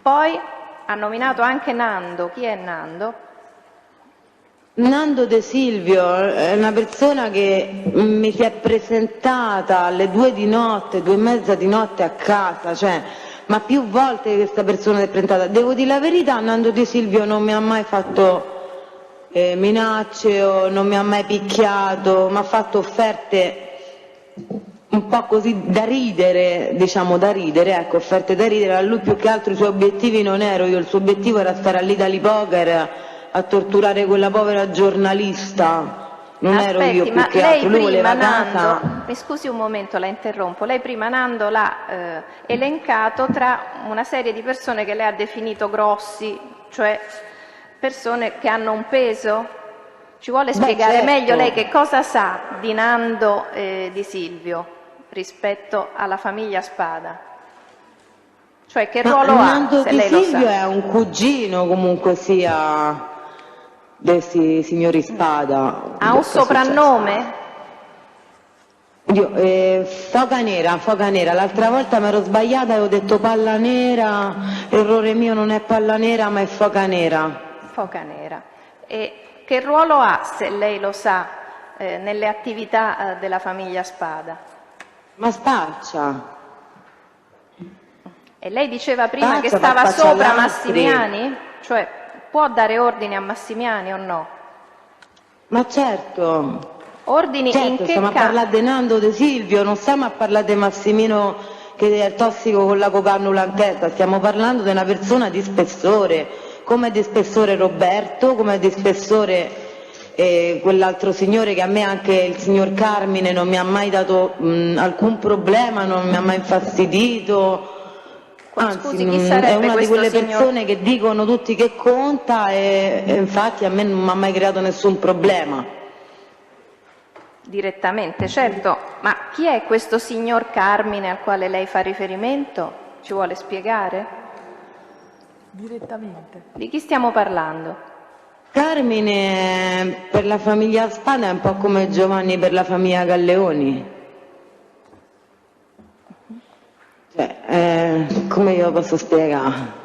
Poi ha nominato anche Nando. Chi è Nando? Nando De Silvio è una persona che mi si è presentata alle 2 di notte, 2:30 di notte a casa, cioè, ma più volte che questa persona si è presentata. Devo dire la verità, Nando De Silvio non mi ha mai fatto minacce o non mi ha mai picchiato, mi ha fatto offerte un po' così da ridere, ecco, offerte da ridere. A lui più che altro i suoi obiettivi non ero io, il suo obiettivo era stare all'Italy Poker a torturare quella povera giornalista, non ero io più che altro, lui voleva casa. Mi scusi un momento, la interrompo, lei prima Nando l'ha elencato tra una serie di persone che lei ha definito grossi, cioè persone che hanno un peso? Ci vuole spiegare certo. meglio lei che cosa sa di Nando Di Silvio rispetto alla famiglia Spada? Cioè che ruolo ha, Nando se Di lei lo Silvio sa? è un cugino comunque sia dei signori Spada. Ha un soprannome? Foca nera, l'altra volta mi ero sbagliata e ho detto palla nera, errore mio, non è palla nera ma è foca nera. Foca nera. E che ruolo ha, se lei lo sa, nelle attività della famiglia Spada? Ma spaccia. E lei diceva prima che Spaccia, stava ma spaccia sopra agli altri. Massimiani? Cioè può dare ordini a Massimiani o no? Ma certo. Ordini in Certo, che stiamo a parlare di Nando De Silvio, non stiamo a parlare di Massimino che è tossico con la cocannula in testa, stiamo parlando di una persona di spessore, come di spessore Roberto, come di spessore quell'altro signore che a me, anche il signor Carmine, non mi ha mai dato alcun problema, non mi ha mai infastidito. Anzi, Scusi, chi è sarebbe una di questo quelle signor? persone che dicono tutti che conta e infatti a me non mi ha mai creato nessun problema. Direttamente, certo, ma chi è questo signor Carmine al quale lei fa riferimento? Ci vuole spiegare? Direttamente. Di chi stiamo parlando? Carmine per la famiglia Spada è un po' come Giovanni per la famiglia Galleoni. Cioè, come io posso spiegare?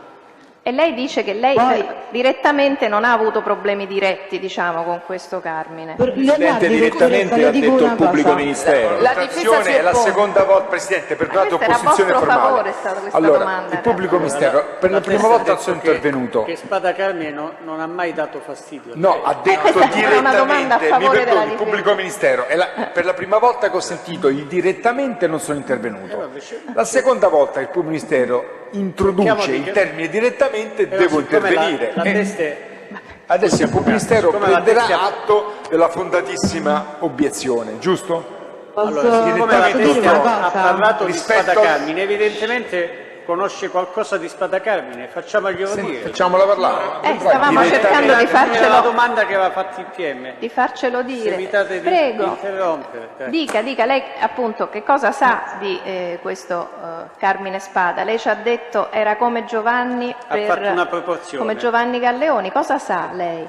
E lei dice che lei Poi- direttamente non ha avuto problemi diretti, diciamo, con questo Carmine. Presidente, direttamente le ha dico detto il una pubblico cosa. ministero. La difesa si È la oppone. seconda volta, Presidente, perdonate, questa era a opposizione vostro formale. favore, è stata questa Allora, domanda, il pubblico in ministero, per la prima testa ha volta detto sono intervenuto. Che Spada Carmine non ha mai dato fastidio. No, ha detto questa era una domanda a direttamente, mi favore della perdoni, il pubblico ministero, per la prima volta che ho sentito il direttamente non sono intervenuto. La seconda volta che il pubblico ministero introduce il termine direttamente, devo intervenire. La testa è- Adesso il pubblico ministero Siccome la prenderà testa- atto della fondatissima obiezione, giusto? Posso, Allora, siccome la posso dire testa una ha cosa? parlato di Rispetto Spada al- Carmine, evidentemente conosce qualcosa di Spada Carmine, facciamoglielo dire. Facciamola parlare. Stavamo cercando di Era la farcelo, domanda che aveva fatto il PM. di dire. Evitate di Prego, interrompere. dica, lei appunto che cosa sa di questo Carmine Spada? Lei ci ha detto era come Giovanni Ha fatto una proporzione. come Giovanni Galleoni, cosa sa lei?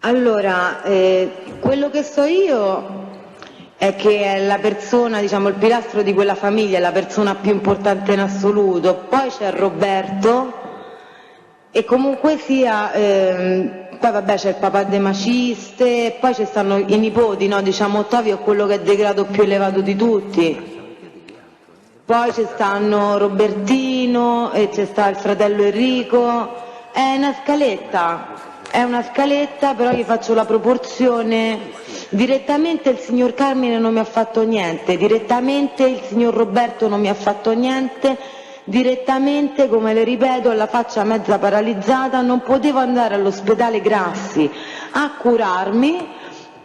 Allora, quello che so io è che è la persona, diciamo, il pilastro di quella famiglia, è la persona più importante in assoluto. Poi c'è Roberto E comunque sia, poi vabbè c'è il papà dei maciste, poi ci stanno i nipoti, no? Diciamo Ottavio è quello che è il degrado più elevato di tutti. Poi ci stanno Robertino e c'è sta il fratello Enrico, è una scaletta, però gli faccio la proporzione. Direttamente il signor Carmine non mi ha fatto niente, direttamente il signor Roberto non mi ha fatto niente, direttamente, come le ripeto, alla faccia mezza paralizzata, non potevo andare all'ospedale Grassi a curarmi,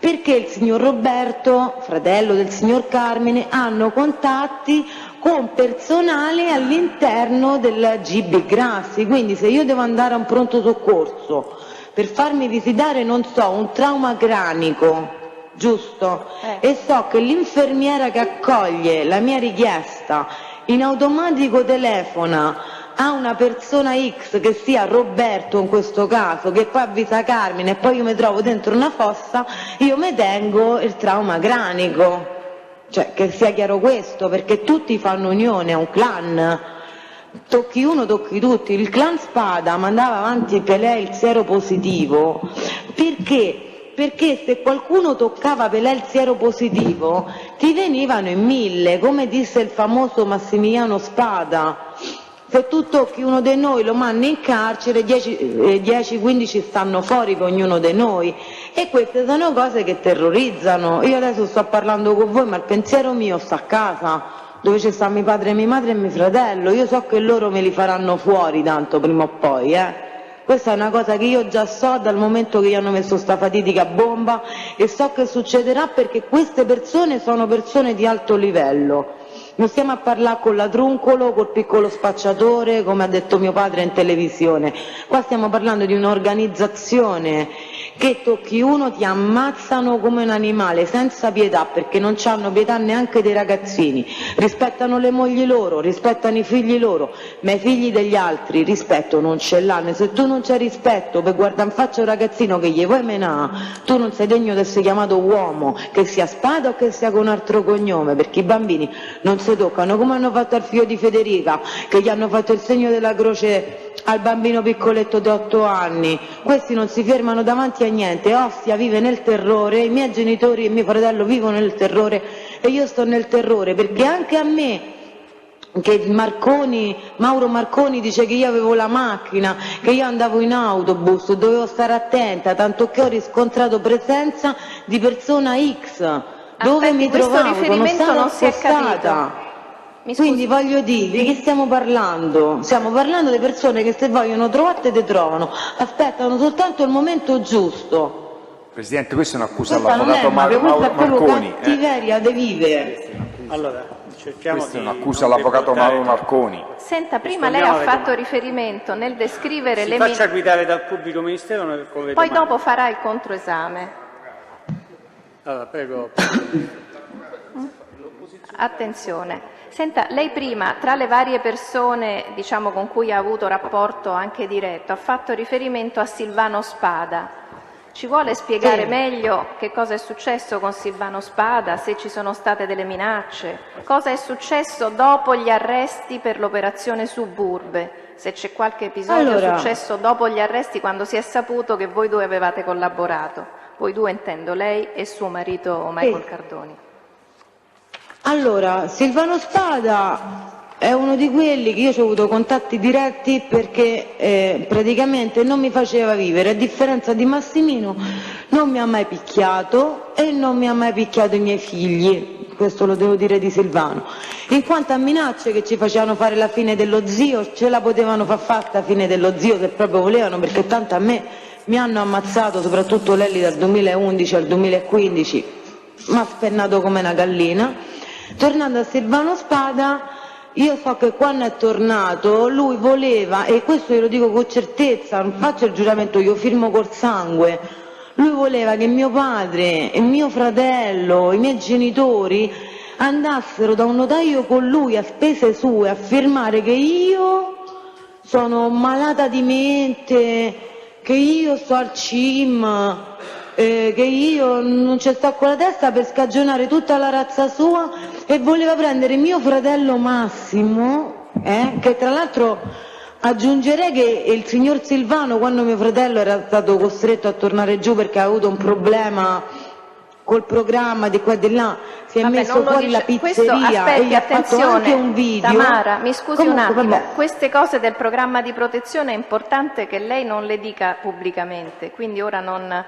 perché il signor Roberto, fratello del signor Carmine, hanno contatti con personale all'interno del GB Grassi, quindi se io devo andare a un pronto soccorso per farmi visitare, non so, un trauma cranico, giusto? E so che l'infermiera che accoglie la mia richiesta in automatico telefona a una persona X, che sia Roberto in questo caso, che poi avvisa Carmine e poi io mi trovo dentro una fossa, io mi tengo il trauma cranico, cioè che sia chiaro questo, perché tutti fanno unione, è un clan, tocchi uno, tocchi tutti. Il clan Spada mandava avanti per lei il siero positivo, perché se qualcuno toccava per lei il siero positivo ti venivano in 1000, come disse il famoso Massimiliano Spada. Se tu tocchi uno di noi lo mandi in carcere, 10-15 stanno fuori con ognuno di noi, e queste sono cose che terrorizzano. Io adesso sto parlando con voi, ma il pensiero mio sta a casa, dove ci sta mio padre, mia madre e mio fratello. Io so che loro me li faranno fuori tanto prima o poi, Questa è una cosa che io già so dal momento che gli hanno messo sta fatidica bomba, e so che succederà perché queste persone sono persone di alto livello. Non stiamo a parlare con la Truncolo, col piccolo spacciatore, come ha detto mio padre in televisione. Qua stiamo parlando di un'organizzazione che tocchi uno ti ammazzano come un animale, senza pietà, perché non hanno pietà neanche dei ragazzini. Rispettano le mogli loro, rispettano i figli loro, ma i figli degli altri rispetto non ce l'hanno. Se tu non c'hai rispetto per guardare in faccia un ragazzino che gli vuoi menà, tu non sei degno di essere chiamato uomo, che sia Spada o che sia con un altro cognome, perché i bambini non si toccano, come hanno fatto al figlio di Federica, che gli hanno fatto il segno della croce al bambino piccoletto di 8 anni. Questi non si fermano davanti a niente. Ostia vive nel terrore, i miei genitori e mio fratello vivono nel terrore e io sto nel terrore, perché anche a me, che Mauro Marconi dice che io avevo la macchina, che io andavo in autobus, dovevo stare attenta, tanto che ho riscontrato presenza di persona X dove mi trovavo, sono stata spostata. Quindi voglio dire, di chi stiamo parlando? Stiamo parlando di persone che se vogliono trovarti te trovano, aspettano soltanto il momento giusto. Presidente, questa è un'accusa all'avvocato Mauro Marconi. Questa è proprio cattiveria di vivere. Allora, cerchiamo questa è un'accusa all'avvocato Mauro Marconi. Senta, prima lei ha fatto riferimento nel descrivere le faccia guidare dal pubblico ministero con le poi domande. dopo farà il controesame. Allora, prego. Attenzione. Senta, lei prima, tra le varie persone, diciamo, con cui ha avuto rapporto anche diretto, ha fatto riferimento a Silvano Spada. Ci vuole spiegare meglio che cosa è successo con Silvano Spada, se ci sono state delle minacce, cosa è successo dopo gli arresti per l'operazione Suburbe, se c'è qualche episodio successo dopo gli arresti, quando si è saputo che voi due avevate collaborato. Voi due intendo, lei e suo marito Michael Cardoni. Allora, Silvano Spada è uno di quelli che io ho avuto contatti diretti, perché praticamente non mi faceva vivere, a differenza di Massimino non mi ha mai picchiato e non mi ha mai picchiato i miei figli, questo lo devo dire di Silvano. In quanto a minacce che ci facevano fare la fine dello zio, ce la potevano far fatta la fine dello zio se proprio volevano, perché tanto a me mi hanno ammazzato, soprattutto Lelli dal 2011 al 2015, mi ha spennato come una gallina. Tornando a Silvano Spada, io so che quando è tornato lui voleva, e questo io lo dico con certezza, non faccio il giuramento, io firmo col sangue, lui voleva che mio padre e mio fratello, i miei genitori andassero da un notaio con lui a spese sue a firmare che io sono malata di mente, che io sto al CIM, che io non ci sto con la testa, per scagionare tutta la razza sua, e voleva prendere mio fratello Massimo, che tra l'altro Aggiungerei che il signor Silvano, quando mio fratello era stato costretto a tornare giù perché ha avuto un problema col programma di qua e di là, si è messo fuori la pizzeria e gli ha fatto anche un video. Tamara, mi scusi un attimo, vabbè. queste cose del programma di protezione è importante che lei non le dica pubblicamente, quindi ora non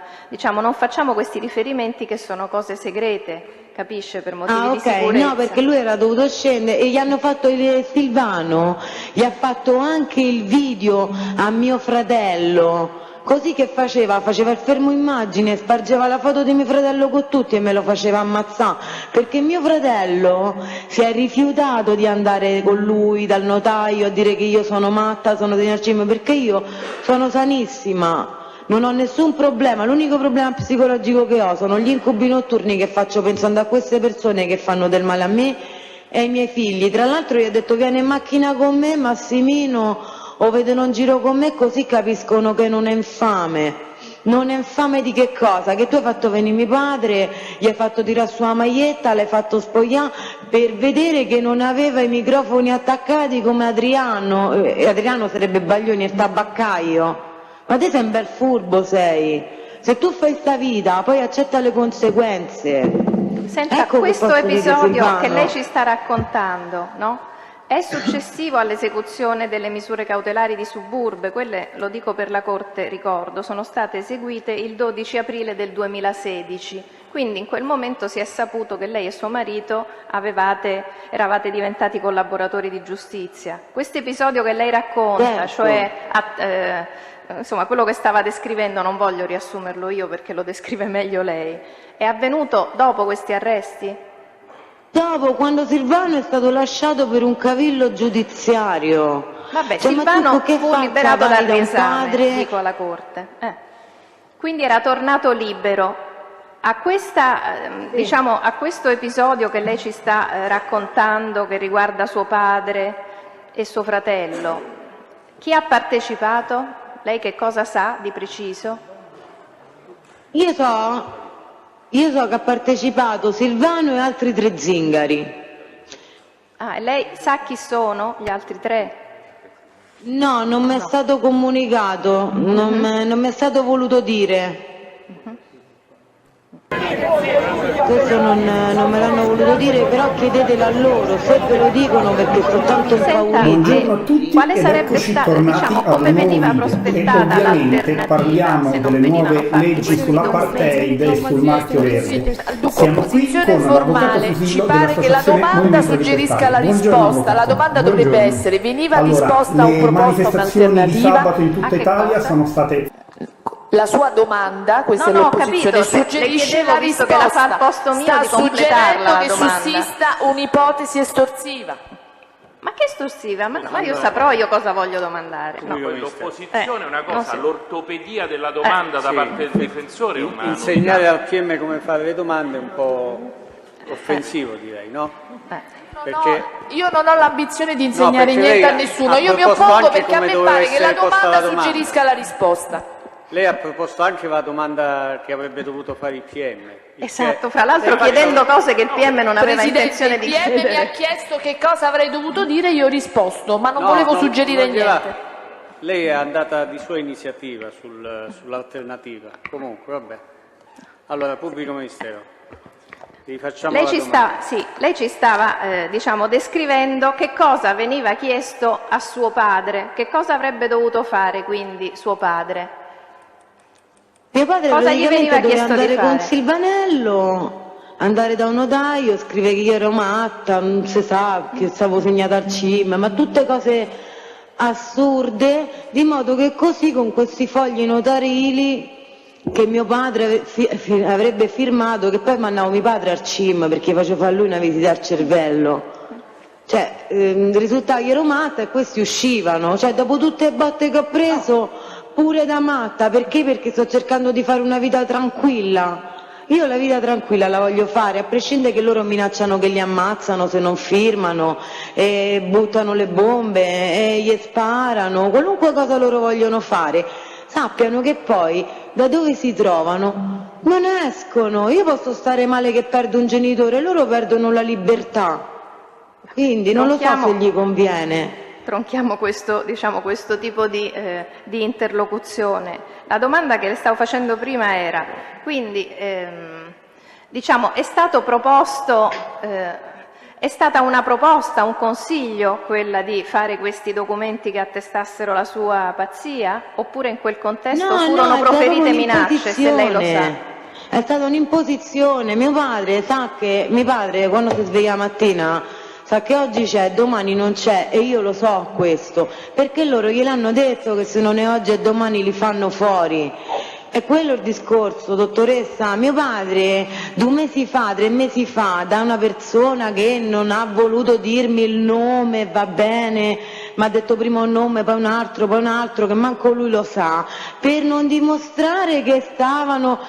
facciamo questi riferimenti che sono cose segrete, capisce, per motivi di sicurezza. No, perché lui era dovuto scendere e gli hanno fatto Silvano, gli ha fatto anche il video a mio fratello. Così che faceva il fermo immagine, spargeva la foto di mio fratello con tutti e me lo faceva ammazzare, perché mio fratello si è rifiutato di andare con lui dal notaio a dire che io sono matta, sono di narcisismo, perché io sono sanissima, non ho nessun problema, l'unico problema psicologico che ho sono gli incubi notturni che faccio pensando a queste persone che fanno del male a me e ai miei figli. Tra l'altro gli ho detto vieni in macchina con me Massimino, o vedono in giro con me così capiscono che non è infame. Non è infame di che cosa? Che tu hai fatto venire mio padre, gli hai fatto tirare su la maglietta, l'hai fatto spogliare per vedere che non aveva i microfoni attaccati come Adriano, e Adriano sarebbe Baglioni il tabaccaio. Ma te sei un bel furbo, sei. Se tu fai sta vita, poi accetta le conseguenze. Senta, ecco questo episodio che lei ci sta sta raccontando, no? È successivo all'esecuzione delle misure cautelari di Suburbe, quelle, lo dico per la Corte, ricordo, sono state eseguite il 12 aprile del 2016, quindi in quel momento si è saputo che lei e suo marito eravate diventati collaboratori di giustizia. Questo episodio che lei racconta, cioè insomma quello che stava descrivendo, non voglio riassumerlo io perché lo descrive meglio lei, è avvenuto dopo questi arresti? Dopo, quando Silvano è stato lasciato per un cavillo giudiziario. Vabbè, Silvano fu liberato dal riesame, dico alla Corte. Quindi era tornato libero. A questo episodio che lei ci sta raccontando, che riguarda suo padre e suo fratello, chi ha partecipato? Lei che cosa sa di preciso? Io so che ha partecipato Silvano e altri 3 zingari. Ah, e lei sa chi sono gli altri 3? No, non mi è stato comunicato, non mi è stato voluto dire. Questo non me l'hanno voluto dire, però chiedetelo a loro, se ve lo dicono, perché sto tanto impauriti. Quale sarebbe stata, come veniva prospettata l'alternativa? Ovviamente parliamo delle nuove leggi sull'apartheid e sul marchio verde. Siamo qui con formale, ci pare che la domanda suggerisca la risposta. La domanda dovrebbe essere: veniva disposta o proposta un'alternativa? Di sabato in tutta Italia sono state... La sua domanda, questa è l'opposizione, suggerisce la risposta, che la fa al posto mio sta di completarla suggerendo che sussista un'ipotesi estorsiva. Ma che estorsiva? Ma io saprò cosa voglio domandare. No, l'opposizione è una cosa, l'ortopedia della domanda da parte del difensore è una... Insegnare al PM come fare le domande è un po' offensivo, direi, no? Perché... Io non ho l'ambizione di insegnare niente a nessuno, io mi oppongo perché a me pare che la domanda suggerisca la risposta. Lei ha proposto anche la domanda che avrebbe dovuto fare il PM. Esatto, fra l'altro chiedendo cose che il PM non aveva intenzione di chiedere. Il PM mi ha chiesto che cosa avrei dovuto dire, io ho risposto, ma non volevo suggerire niente. Lei è andata di sua iniziativa sull'alternativa. Comunque, vabbè. Allora, pubblico ministero. Lei ci stava descrivendo che cosa veniva chiesto a suo padre, che cosa avrebbe dovuto fare quindi suo padre. Mio padre praticamente doveva andare con Silvanello, andare da un notaio, scrivere che io ero matta, non si sa, che stavo segnata al CIM, ma tutte cose assurde, di modo che così con questi fogli notarili che mio padre avrebbe firmato, che poi mandavo mio padre al CIM perché facevo fare a lui una visita al cervello. Cioè, risultava che ero matta e questi uscivano, cioè dopo tutte le botte che ho preso... Pure da matta, perché? Perché sto cercando di fare una vita tranquilla. Io la vita tranquilla la voglio fare, a prescindere che loro minacciano che li ammazzano se non firmano, e buttano le bombe, e gli sparano, qualunque cosa loro vogliono fare. Sappiano che poi da dove si trovano non escono. Io posso stare male che perdo un genitore, loro perdono la libertà. Quindi non lo so se gli conviene. tronchiamo questo tipo di interlocuzione. La domanda che le stavo facendo prima era, quindi è stato proposto, è stata una proposta, un consiglio quella di fare questi documenti che attestassero la sua pazzia? Oppure in quel contesto furono proferite minacce, se lei lo sa? È stata un'imposizione. Mio padre sa che, quando si sveglia la mattina, sa che oggi c'è, domani non c'è, e io lo so questo, perché loro gliel'hanno detto che se non è oggi e domani li fanno fuori. È quello il discorso, dottoressa. Mio padre 2 mesi fa, 3 mesi fa, da una persona che non ha voluto dirmi il nome, va bene, mi ha detto prima un nome, poi un altro, che manco lui lo sa, per non dimostrare che stavano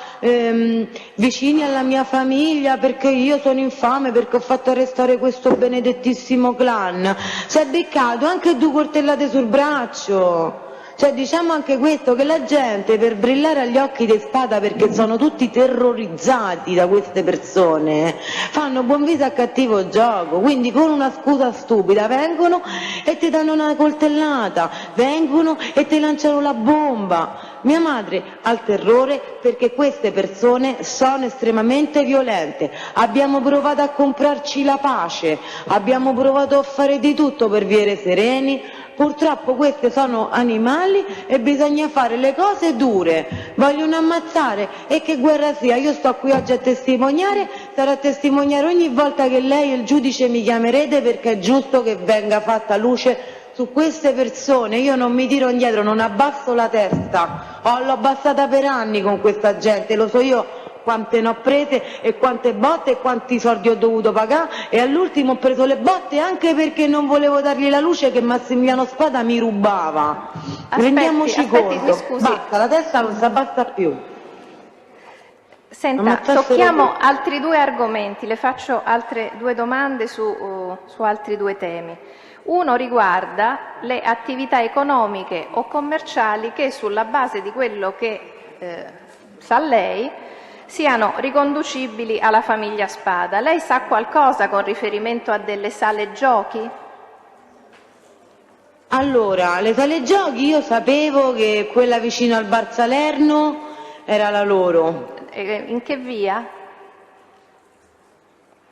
vicini alla mia famiglia, perché io sono infame, perché ho fatto arrestare questo benedettissimo clan. Si è beccato anche 2 coltellate sul braccio. Cioè, diciamo anche questo, che la gente, per brillare agli occhi di spada, perché sono tutti terrorizzati da queste persone, fanno buon viso a cattivo gioco, quindi con una scusa stupida vengono e ti danno una coltellata, vengono e ti lanciano la bomba. Mia madre ha il terrore perché queste persone sono estremamente violente. Abbiamo provato a comprarci la pace, abbiamo provato a fare di tutto per vivere sereni. Purtroppo queste sono animali e bisogna fare le cose dure. Vogliono ammazzare, e che guerra sia? Io sto qui oggi a testimoniare, sarò a testimoniare ogni volta che lei e il giudice mi chiamerete, perché è giusto che venga fatta luce su queste persone. Io non mi tiro indietro, non abbasso la testa, l'ho abbassata per anni con questa gente, lo so io quante ne ho prese e quante botte e quanti soldi ho dovuto pagare, e all'ultimo ho preso le botte anche perché non volevo dargli la luce che Massimiliano Spada mi rubava. Rendiamoci conto, basta, la testa non si abbassa più. Senta, tocchiamo altri 2 argomenti, le faccio altre 2 domande su altri 2 temi. Uno riguarda le attività economiche o commerciali che, sulla base di quello che sa lei, siano riconducibili alla famiglia Spada. Lei sa qualcosa con riferimento a delle sale giochi? Allora, le sale giochi io sapevo che quella vicino al Bar Salerno era la loro. In che via?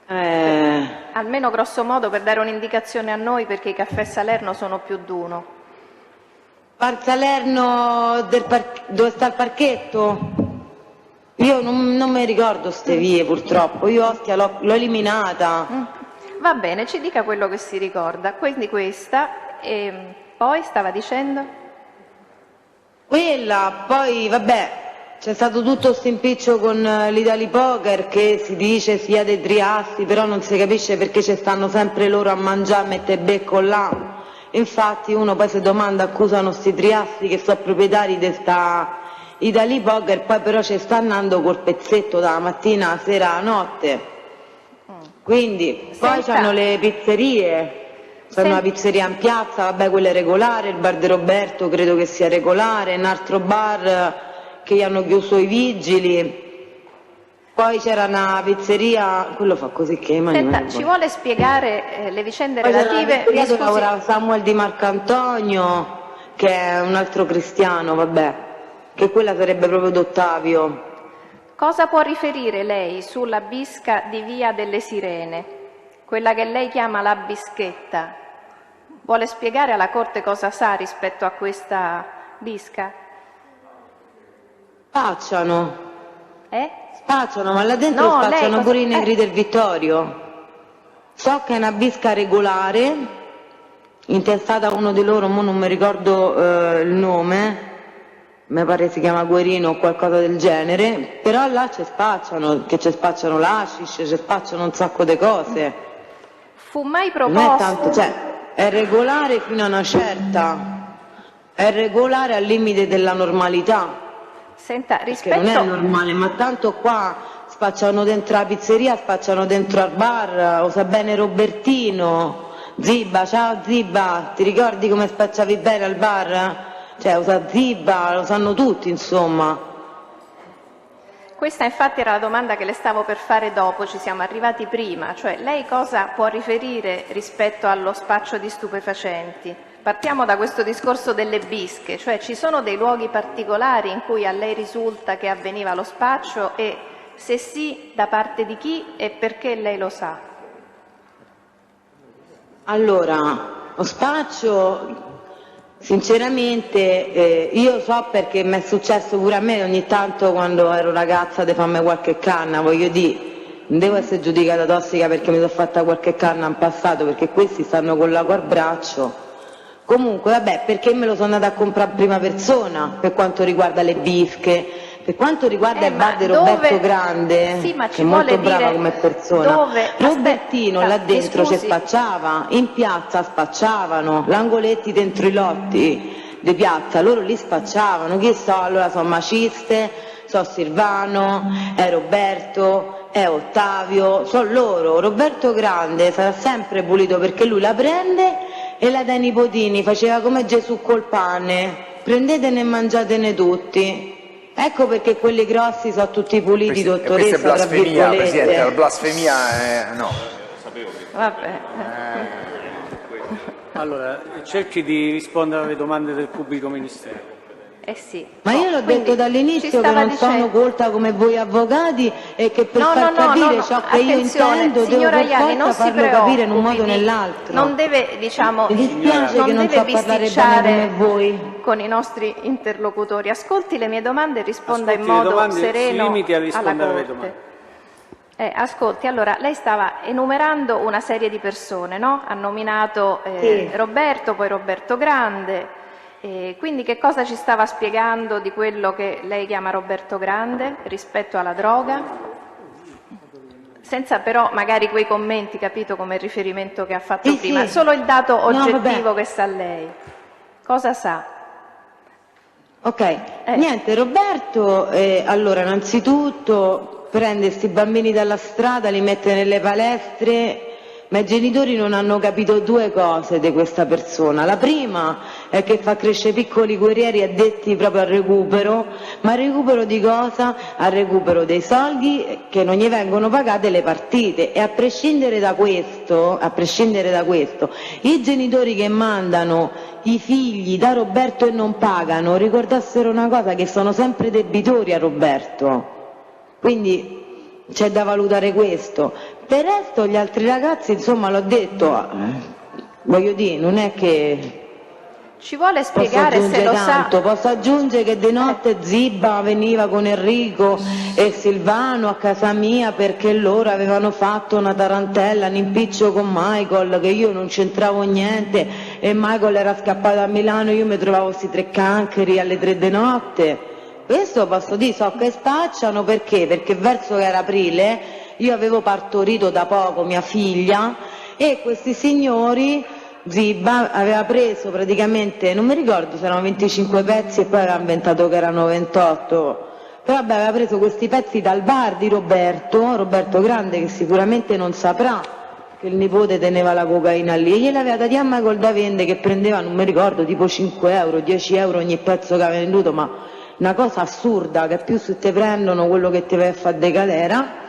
Almeno grosso modo, per dare un'indicazione a noi, perché i caffè Salerno sono più d'uno. Bar Salerno dove sta il parchetto? Io non mi ricordo ste vie, purtroppo. Io Ostia l'ho eliminata. Va bene, ci dica quello che si ricorda. Quindi questa, e poi stava dicendo? Quella, poi vabbè, c'è stato tutto questo impiccio con l'Italy Poker, che si dice sia dei Triasti, però non si capisce perché ci stanno sempre loro a mangiare, a mettere becco là. Infatti uno poi si domanda, accusano sti Triasti che sono proprietari di sta Italy Poker, poi però ci sta andando col pezzetto dalla mattina alla sera alla notte. Quindi poi c'hanno le pizzerie, c'hanno una pizzeria in piazza, vabbè, quella è regolare, il bar di Roberto credo che sia regolare, un altro bar che gli hanno chiuso i vigili, poi c'era una pizzeria, quello fa così che Senta, ci vuole spiegare le vicende relative? Io lavorava Samuel Di Marcantonio, che è un altro cristiano, vabbè, che quella sarebbe proprio d'Ottavio. Cosa può riferire lei sulla bisca di Via delle Sirene, quella che lei chiama la bischetta? Vuole spiegare alla Corte cosa sa rispetto a questa bisca? Spacciano. Spacciano, ma là dentro No, spacciano pure i negri del Vittorio. So che è una bisca regolare, intestata a uno di loro, mo non mi ricordo il nome, mi pare si chiama Guerino o qualcosa del genere, però là ci spacciano, che ci spacciano l'hashish, ci spacciano un sacco di cose. Fu mai Non è tanto, cioè, è regolare fino a una certa, è regolare al limite della normalità. Senta, Perché non è normale, ma tanto qua spacciano dentro la pizzeria, spacciano dentro al bar, lo sa bene Robertino. Zibba, ciao Zibba, ti ricordi come spacciavi bene al bar? Cioè, lo sa Zibba, lo sanno tutti, insomma. Questa infatti era la domanda che le stavo per fare dopo, ci siamo arrivati prima, cioè lei cosa può riferire rispetto allo spaccio di stupefacenti? partiamo da questo discorso delle bische, cioè ci sono dei luoghi particolari in cui a lei risulta che avveniva lo spaccio e se sì, da parte di chi e perché lei lo sa? Allora, lo spaccio, sinceramente, io so perché mi è successo pure a me ogni tanto quando ero ragazza di farmi qualche canna, voglio dire, non devo essere giudicata tossica perché mi sono fatta qualche canna in passato, perché questi stanno con l'acqua al braccio. Comunque, vabbè, perché me lo sono andata a comprare in prima persona per quanto riguarda le bische, per quanto riguarda il bar di Roberto Grande, sì, ma che ci è molto vuole brava dire come persona. dove... Robertino Aspetta, là dentro ci scusi. spacciava, in piazza spacciavano, l'angoletti dentro i lotti di piazza, loro li spacciavano, chi so, allora sono Maciste, so Silvano, è Roberto, è Ottavio, sono loro. Roberto Grande sarà sempre pulito perché lui la prende e la dà ai nipotini, faceva come Gesù col pane, prendetene e mangiatene tutti. Ecco perché quelli grossi sono tutti puliti, dottoressa, questa è tra blasfemia, virgolette. Presidente, la blasfemia no. Vabbè. Allora, cerchi di rispondere alle domande del pubblico ministero. Eh sì. Ma io l'ho detto dall'inizio che non sono colta come voi avvocati e che per far capire ciò che io intendo devo per forza farlo capire in un modo o nell'altro. Non deve, diciamo, mi dispiace non che non deve so parlare bisticciare bene come voi. Con i nostri interlocutori. Ascolti le mie domande e risponda in Ascolti le modo domande, sereno si limiti a alla rispondere alle Corte. domande. Ascolti, allora, lei stava enumerando una serie di persone, no? Ha nominato Sì. Roberto, poi Roberto Grande. Quindi che cosa ci stava spiegando di quello che lei chiama Roberto Grande rispetto alla droga? Senza però magari quei commenti, capito, come il riferimento che ha fatto Sì, prima, sì. solo il dato oggettivo vabbè. che sa lei. Cosa sa? Ok, niente, Roberto, allora innanzitutto prende questi bambini dalla strada, li mette nelle palestre, ma i genitori non hanno capito due cose di questa persona. La prima è che fa crescere piccoli guerrieri addetti proprio al recupero, ma al recupero di cosa? Al recupero dei soldi che non gli vengono pagate le partite. E a prescindere da questo, i genitori che mandano i figli da Roberto e non pagano, ricordassero una cosa, che sono sempre debitori a Roberto. Quindi c'è da valutare questo. Per il resto gli altri ragazzi, insomma, l'ho detto, voglio dire, non è che Ci vuole posso spiegare se aggiungere lo tanto, sa? posso aggiungere che di notte Zibba veniva con Enrico e Silvano a casa mia perché loro avevano fatto una tarantella, un impiccio con Michael, che io non c'entravo niente e Michael era scappato a Milano, io mi trovavo questi 3 cancheri alle 3 di notte. Questo posso dire, so che spacciano perché? Perché verso che era aprile io avevo partorito da poco mia figlia e questi signori, Zibba aveva preso praticamente, non mi ricordo se erano 25 pezzi e poi aveva inventato che erano 28, però vabbè, aveva preso questi pezzi dal bar di Roberto Grande, che sicuramente non saprà che il nipote teneva la cocaina lì, e gliel'aveva dati a Michael da vendere, che prendeva, non mi ricordo, tipo 5 euro, 10 euro ogni pezzo che aveva venduto, ma una cosa assurda, che più se te prendono quello che ti vai a fare de galera.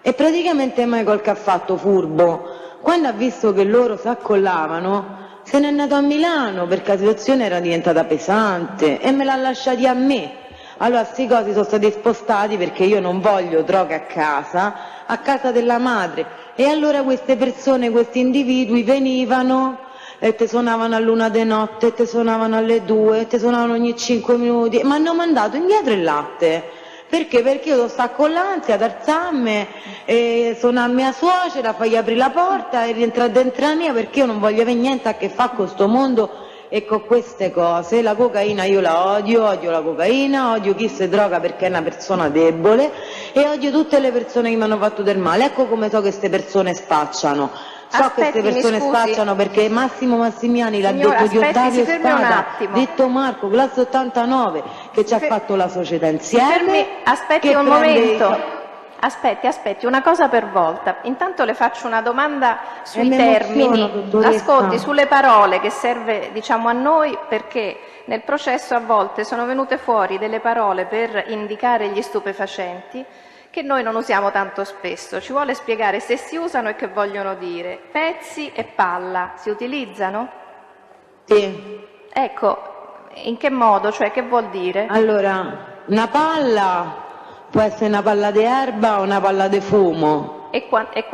E praticamente Michael che ha fatto, furbo, quando ha visto che loro si accollavano, se n'è andato a Milano perché la situazione era diventata pesante e me l'ha lasciati a me. Allora sti cosi sono stati spostati perché io non voglio droga a casa della madre, e allora queste persone, questi individui venivano e te suonavano all'1 di notte, e te suonavano alle 2, e te suonavano ogni 5 minuti, e mi hanno mandato indietro il latte. Perché? Perché io devo stare con l'ansia ad alzarmi e suonarmi a suocera, fargli aprire la porta e rientrare dentro la mia, perché io non voglio avere niente a che fare con sto mondo e con queste cose. La cocaina io la odio la cocaina, odio chi si droga perché è una persona debole e odio tutte le persone che mi hanno fatto del male. Ecco come so che queste persone spacciano. So che queste persone spacciano perché Massimo Massimiani l'ha detto di Ottavio Spada, detto Marco, classe 89, che ci ha fatto la società insieme. Aspetti un momento. Aspetti, una cosa per volta. Intanto le faccio una domanda sui termini. Ascolti, sulle parole, che serve, diciamo, a noi, perché nel processo a volte sono venute fuori delle parole per indicare gli stupefacenti che noi non usiamo tanto spesso. Ci vuole spiegare se si usano e che vogliono dire. Pezzi e palla si utilizzano? Sì. Ecco, in che modo? Cioè, che vuol dire? Allora, una palla può essere una palla di erba o una palla di fumo. E quanto è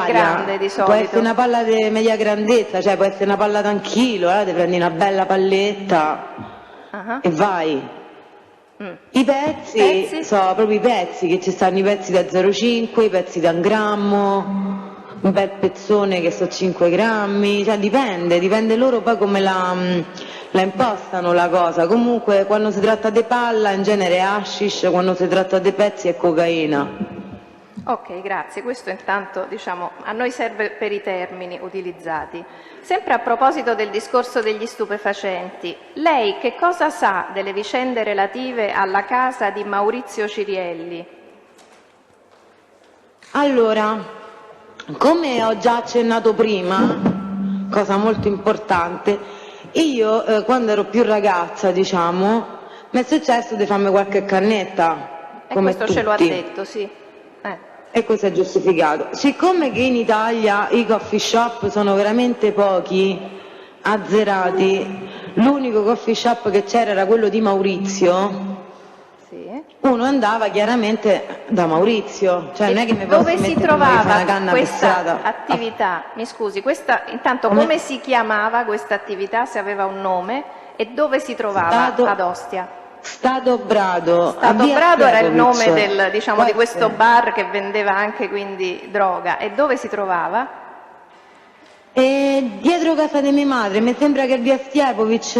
grande di solito? Può essere una palla di media grandezza, cioè può essere una palla da 1 chilo, ti prendi una bella palletta e vai. I pezzi sono proprio i pezzi, che ci stanno i pezzi da 0,5, i pezzi da 1 grammo, un bel pezzone che so 5 grammi, cioè dipende loro poi come la impostano la cosa. Comunque quando si tratta di palla in genere è hashish, quando si tratta di pezzi è cocaina. Ok, grazie. Questo intanto a noi serve per i termini utilizzati. Sempre a proposito del discorso degli stupefacenti, lei che cosa sa delle vicende relative alla casa di Maurizio Cirielli? Allora, come ho già accennato prima, cosa molto importante, io quando ero più ragazza, mi è successo di farmi qualche cannetta, E come questo tutti. ce lo ha detto, sì. E questo è giustificato. Siccome che in Italia i coffee shop sono veramente pochi, azzerati, l'unico coffee shop che c'era era quello di Maurizio, uno andava chiaramente da Maurizio, cioè non è che mi posso Dove si mettere trovava una canna questa per strada. attività? Mi scusi, intanto come si chiamava questa attività, se aveva un nome, e dove si trovava ad Ostia? Stato Brado. Stato via Brado era il nome Stepovic. di questo bar che vendeva anche quindi droga. E dove si trovava? Dietro casa di mia madre, mi sembra che via Stepovic.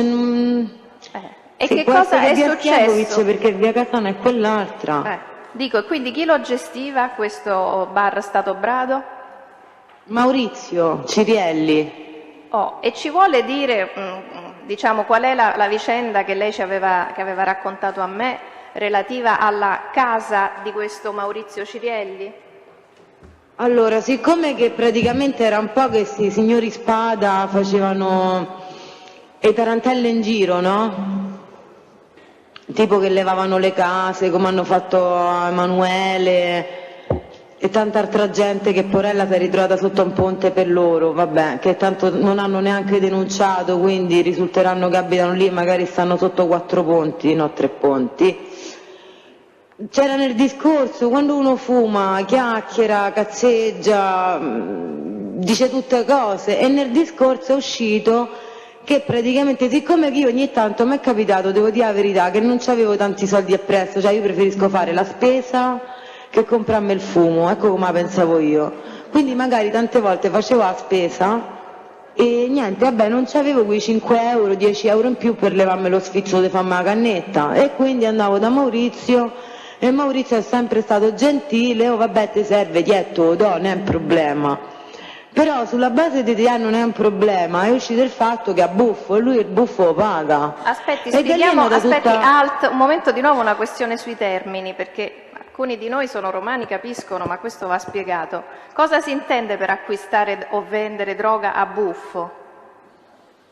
E sì, che può cosa essere è via successo? Stepovic, perché via Casana è quell'altra. Dico, e quindi chi lo gestiva questo bar Stato Brado? Maurizio Cirielli. E ci vuole dire, qual è la vicenda che lei che aveva raccontato a me relativa alla casa di questo Maurizio Cirielli? Allora, siccome che praticamente era un po' che questi signori spada facevano le tarantelle in giro, no? Tipo che levavano le case, come hanno fatto a Emanuele e tanta altra gente che porella si è ritrovata sotto un ponte per loro, vabbè, che tanto non hanno neanche denunciato, quindi risulteranno che abitano lì e magari stanno sotto 4 ponti, no 3 ponti. C'era nel discorso, quando uno fuma, chiacchiera, cazzeggia, dice tutte cose, e nel discorso è uscito che praticamente, siccome che io ogni tanto mi è capitato, devo dire la verità, che non avevo tanti soldi appresso, cioè io preferisco fare la spesa che comprarmi il fumo, ecco come la pensavo io. Quindi magari tante volte facevo la spesa e niente, vabbè, non c'avevo quei 5 euro, 10 euro in più per levarmi lo sfizio di farmi la cannetta, e quindi andavo da Maurizio, e Maurizio è sempre stato gentile, vabbè ti serve, dietro lo do, non è un problema. Però sulla base di te non è un problema, è uscito il fatto che ha buffo e lui il buffo lo paga. Aspetti, E da lì è spieghiamo, andata tutta- un momento, di nuovo una questione sui termini, perché alcuni di noi sono romani, capiscono, ma questo va spiegato. Cosa si intende per acquistare o vendere droga a buffo?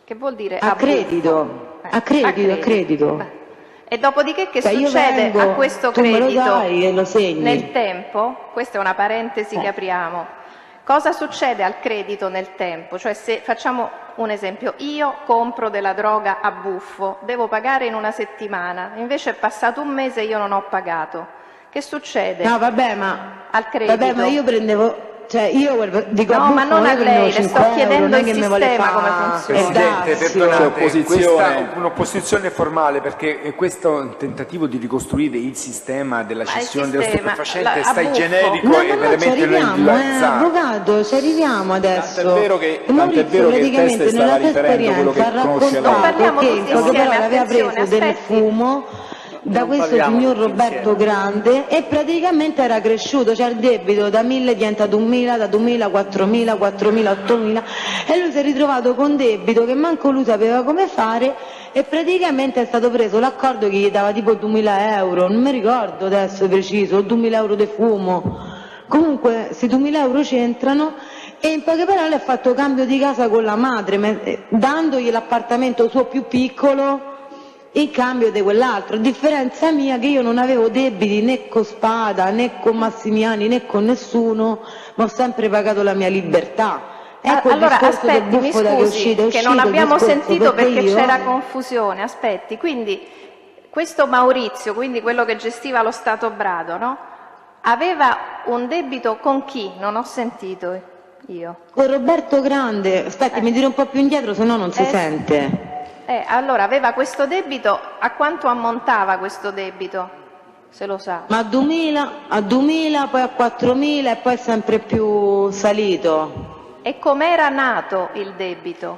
Che vuol dire A credito, a credito. E dopodiché che Cioè, io succede vengo, a questo tu me lo credito dai e lo segni. nel tempo? Questa è una parentesi che apriamo. Cosa succede al credito nel tempo? Cioè, se facciamo un esempio, io compro della droga a buffo, devo pagare in una settimana, invece è passato un mese e io non ho pagato. Che succede? No, vabbè, ma al credito? Vabbè, ma io prendevo, cioè io dico No, a buffo, ma non a io lei, prendevo le 5 sto euro, chiedendo non è il che mi vuole sistema fare come funziona. Presidente, Dazio. perdonate, questa è un'opposizione formale, perché questo tentativo di ricostruire il sistema della cessione dello stupefacente sta in generico No, e ci veramente non arriviamo, individualizzato. avvocato, ci arriviamo adesso. Tant'è vero che Maurizio il test praticamente stava nella sua riferendo quello che esperienza ha conosce lei. Non parliamo raccontato che tutti in poche insieme, parole aveva attenzione, preso del aspetti. fumo da questo signor Roberto Grande e praticamente era cresciuto, cioè il debito da 1000 diventa 2000, da 2000 4000, 4000, 8000 e lui si è ritrovato con debito che manco lui sapeva come fare e praticamente è stato preso l'accordo che gli dava tipo 2000 euro, non mi ricordo adesso preciso, o 2000 euro di fumo, comunque questi 2000 euro c'entrano. E in poche parole ha fatto cambio di casa con la madre, dandogli l'appartamento suo più piccolo in cambio di quell'altro, a differenza mia che io non avevo debiti né con Spada né con Massimiani né con nessuno, ma ho sempre pagato la mia libertà Allora aspetti, mi scusi, che non abbiamo sentito perché io... c'era confusione. Aspetti, quindi questo Maurizio, quindi quello che gestiva lo Stato Brado, no? Aveva un debito con chi? Non ho sentito io. Con Roberto Grande. Aspetti, mi dire un po' più indietro, se no non si sente. Allora aveva questo debito, a quanto ammontava questo debito? Se lo sa. Ma a 2.000, poi a 4.000 e poi è sempre più salito. E com'era nato il debito?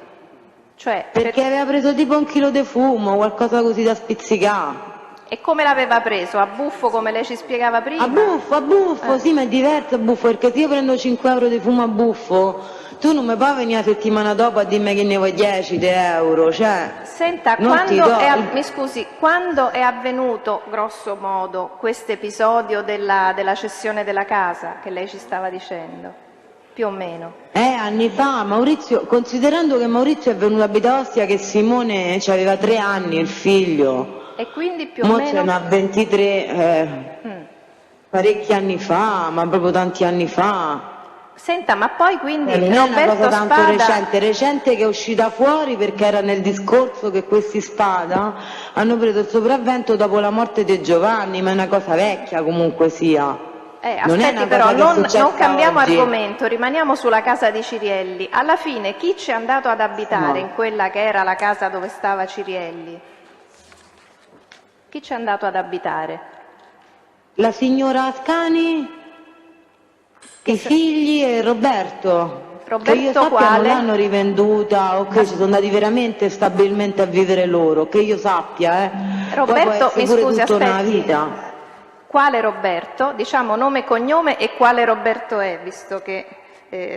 Cioè, Perché aveva preso tipo 1 chilo di fumo, qualcosa così da spizzicare. E come l'aveva preso? A buffo come lei ci spiegava prima? A buffo, sì, ma è diverso a buffo, perché se io prendo 5 euro di fumo a buffo, tu non mi puoi venire la settimana dopo a dirmi che ne vuoi 10 di euro, cioè... Senta, mi scusi, quando è avvenuto, grosso modo, questo episodio della cessione della casa che lei ci stava dicendo? Più o meno. Anni fa, Maurizio, considerando che Maurizio è venuto a Ostia, che Simone aveva 3 anni, il figlio... E quindi più o meno... ce n'ha 23, parecchi anni fa, ma proprio tanti anni fa. Senta, ma poi quindi non è una cosa tanto Spada... recente che è uscita fuori perché era nel discorso che questi Spada hanno preso il sopravvento dopo la morte di Giovanni, ma è una cosa vecchia comunque sia. Aspetti però, non cambiamo argomento, rimaniamo sulla casa di Cirielli. Alla fine chi ci è andato ad abitare in quella che era la casa dove stava Cirielli? Chi ci è andato ad abitare? La signora Ascani, i figli e Roberto. Roberto che io sappia quale? Non l'hanno rivenduta, ok, ci sono andati veramente stabilmente a vivere loro, che io sappia, Roberto, mi scusi, tutta una aspetti. vita. Quale Roberto? Diciamo nome e cognome e quale Roberto è, visto che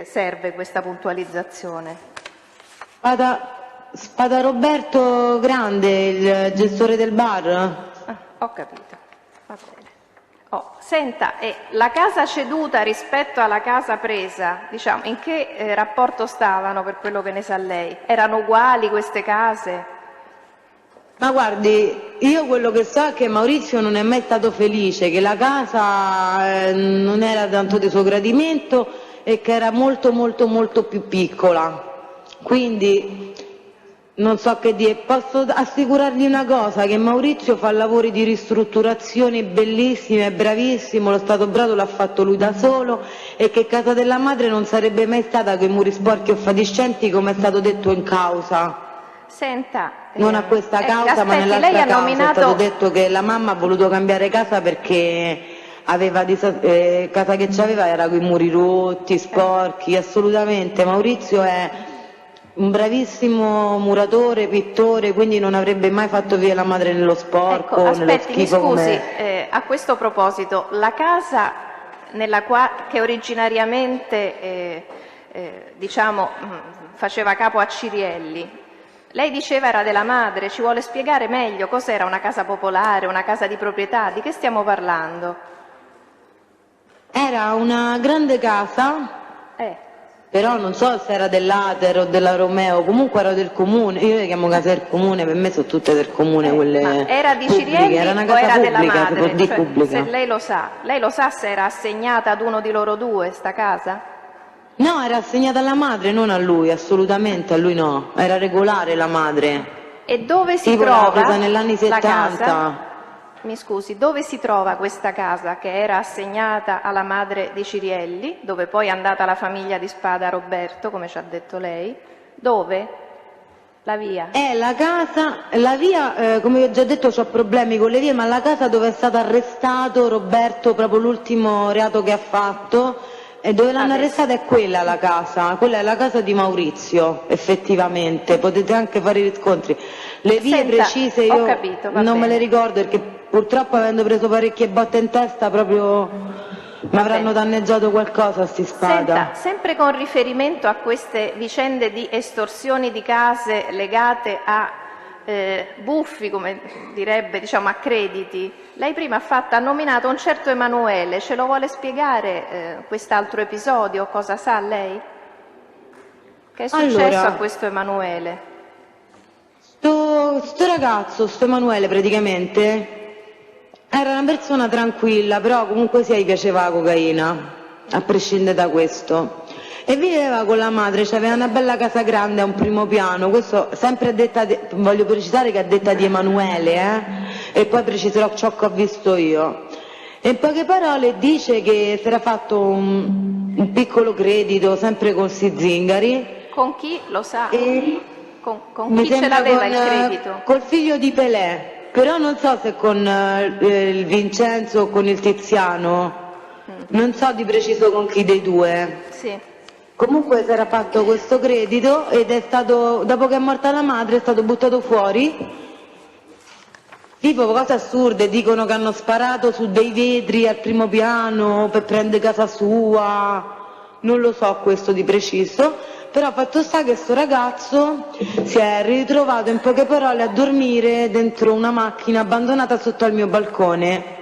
serve questa puntualizzazione. Spada Roberto Grande, il gestore del bar? Ho capito, va bene. Senta, la casa ceduta rispetto alla casa presa, diciamo, in che rapporto stavano per quello che ne sa lei? Erano uguali queste case? Ma guardi, io quello che so è che Maurizio non è mai stato felice, che la casa non era tanto di suo gradimento e che era molto molto molto più piccola. Quindi non so che dire, posso assicurargli una cosa, che Maurizio fa lavori di ristrutturazione bellissimi, è bravissimo, lo Stato Brado l'ha fatto lui da solo e che casa della madre non sarebbe mai stata con i muri sporchi o fatiscenti come è stato detto in causa. Senta, non a questa causa ma nell'altra causa è stato detto che la mamma ha voluto cambiare casa perché aveva casa che c'aveva era con i muri rotti, sporchi, assolutamente. Maurizio è un bravissimo muratore, pittore, quindi non avrebbe mai fatto via la madre nello sporco, nello schifo. Mi scusi, a questo proposito, la casa che originariamente diciamo, faceva capo a Cirielli, lei diceva era della madre, ci vuole spiegare meglio cos'era una casa popolare, una casa di proprietà, di che stiamo parlando? Era una grande casa, però non so se era dell'Ater o della Romeo, comunque era del comune, io le chiamo casa del comune, per me sono tutte del comune quelle ma era di pubbliche. Cirielli era una o casa era pubblica, della madre? di pubblica. Se lei lo sa se era assegnata ad uno di loro due sta casa? No, era assegnata alla madre, non a lui, assolutamente, a lui no, era regolare la madre. E dove si tipo trova presa negli anni 70. Casa? Mi scusi, dove si trova questa casa che era assegnata alla madre di Cirielli, dove poi è andata la famiglia di Spada Roberto, come ci ha detto lei? Dove? La via? La casa, la via, come vi ho già detto, ho problemi con le vie, ma la casa dove è stato arrestato Roberto, proprio l'ultimo reato che ha fatto, e dove l'hanno arrestata è quella la casa, quella è la casa di Maurizio, effettivamente, potete anche fare i riscontri. Le vie precise io non me le ricordo perché purtroppo avendo preso parecchie botte in testa proprio mi avranno danneggiato qualcosa sti Spada. Senta, sempre con riferimento a queste vicende di estorsioni di case legate a buffi, come direbbe, diciamo a crediti, lei prima ha nominato un certo Emanuele, ce lo vuole spiegare quest'altro episodio? Cosa sa lei? Che è successo a questo Emanuele? Sto ragazzo, sto Emanuele praticamente, era una persona tranquilla, però comunque gli piaceva la cocaina, a prescindere da questo. e viveva con la madre, aveva una bella casa grande a un primo piano, questo sempre a detta voglio precisare che è a detta di Emanuele, e poi preciserò ciò che ho visto io. E in poche parole dice che si era fatto un piccolo credito sempre con sti zingari. Con chi lo sa? Con Mi chi ce sembra l'aveva il credito? Col figlio di Pelé, però non so se con il Vincenzo o con il Tiziano, non so di preciso con chi dei due. Sì. Comunque si era fatto questo credito ed è stato, dopo che è morta la madre, è stato buttato fuori. Tipo cose assurde, dicono che hanno sparato su dei vetri al primo piano per prendere casa sua, non lo so questo di preciso, però fatto sta che sto ragazzo si è ritrovato in poche parole a dormire dentro una macchina abbandonata sotto al mio balcone.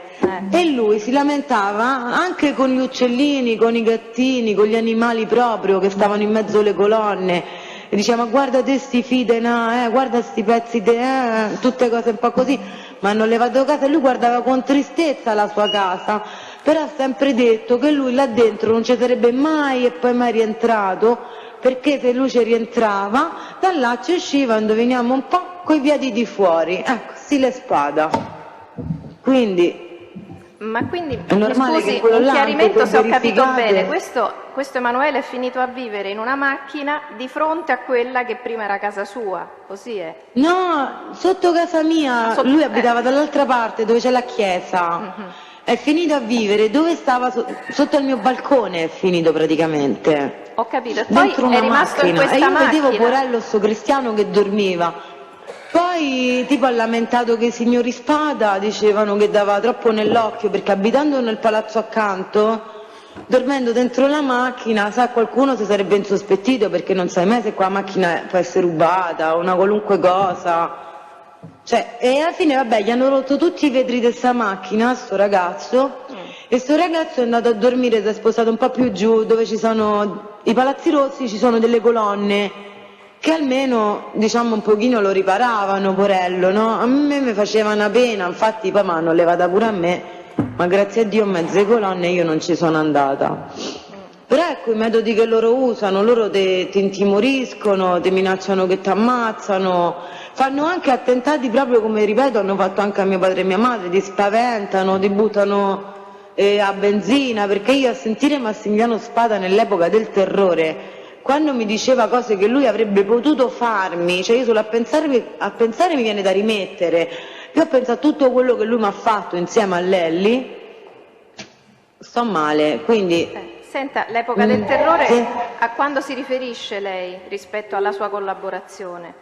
E lui si lamentava anche con gli uccellini, con i gattini, con gli animali proprio che stavano in mezzo alle colonne. E diceva: ma guarda te sti fide, guarda sti pezzi tutte cose un po' così. Ma hanno levato casa e lui guardava con tristezza la sua casa, però ha sempre detto che lui là dentro non ci sarebbe mai e poi mai rientrato, perché se lui ci rientrava, da là ci usciva, indoviniamo un po', coi piedi di fuori, ecco, stile Spada. Quindi Ma quindi, è normale, scusi, che quello un là, chiarimento se ho capito verificate. bene, questo Emanuele è finito a vivere in una macchina di fronte a quella che prima era casa sua, così è? No, sotto casa mia, lui abitava dall'altra parte dove c'è la chiesa, è finito a vivere dove stava, sotto il mio balcone è finito praticamente. Ho capito, e poi Dentro è una rimasto in macchina, questa e io vedevo macchina. Porello, sto cristiano che dormiva. Poi tipo ha lamentato che i signori Spada dicevano che dava troppo nell'occhio, perché abitando nel palazzo accanto, dormendo dentro la macchina, sa, qualcuno si sarebbe insospettito, perché non sai mai se qua la macchina può essere rubata o una qualunque cosa. Cioè, e alla fine vabbè, gli hanno rotto tutti i vetri di questa macchina a sto ragazzo, e sto ragazzo è andato a dormire, si è spostato un po' più giù dove ci sono i palazzi rossi, ci sono delle colonne che almeno, diciamo, un pochino lo riparavano, Porello, no? A me mi faceva una pena, infatti poi mi hanno levata pure a me, ma grazie a Dio mezze colonne io non ci sono andata. Però ecco i metodi che loro usano, loro ti intimoriscono, ti minacciano che ti ammazzano, fanno anche attentati proprio come, ripeto, hanno fatto anche a mio padre e mia madre, ti spaventano, ti buttano a benzina, perché io a sentire Massimiliano Spada nell'epoca del terrore, quando mi diceva cose che lui avrebbe potuto farmi, cioè io solo a pensare mi viene da rimettere. Io ho pensato a tutto quello che lui mi ha fatto insieme a Lelli, sto male, quindi... Senta, l'epoca del terrore, sì. a quando si riferisce lei rispetto alla sua collaborazione?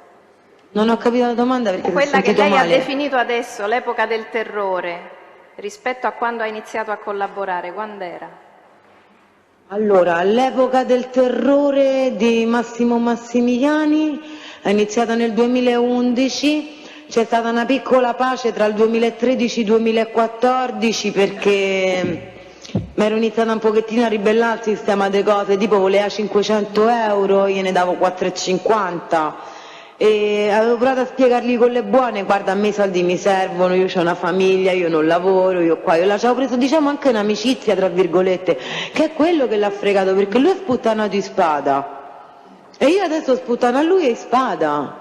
Non ho capito la domanda perché ti ho Quella che sentito lei male. ha definito adesso, l'epoca del terrore, rispetto a quando ha iniziato a collaborare, quando era? Allora, all'epoca del terrore di Massimo Massimiliani è iniziata nel 2011, c'è stata una piccola pace tra il 2013 e il 2014 perché mi ero iniziata un pochettino a ribellare al sistema delle cose, tipo voleva 500 euro, io ne davo 4,50 e avevo provato a spiegargli con le buone: guarda, a me i soldi mi servono, io ho una famiglia, io non lavoro, io qua, io là. Ci avevo preso, diciamo, anche un'amicizia tra virgolette, che è quello che l'ha fregato, perché lui è sputtanato di Spada e io adesso sputtano a lui e Spada.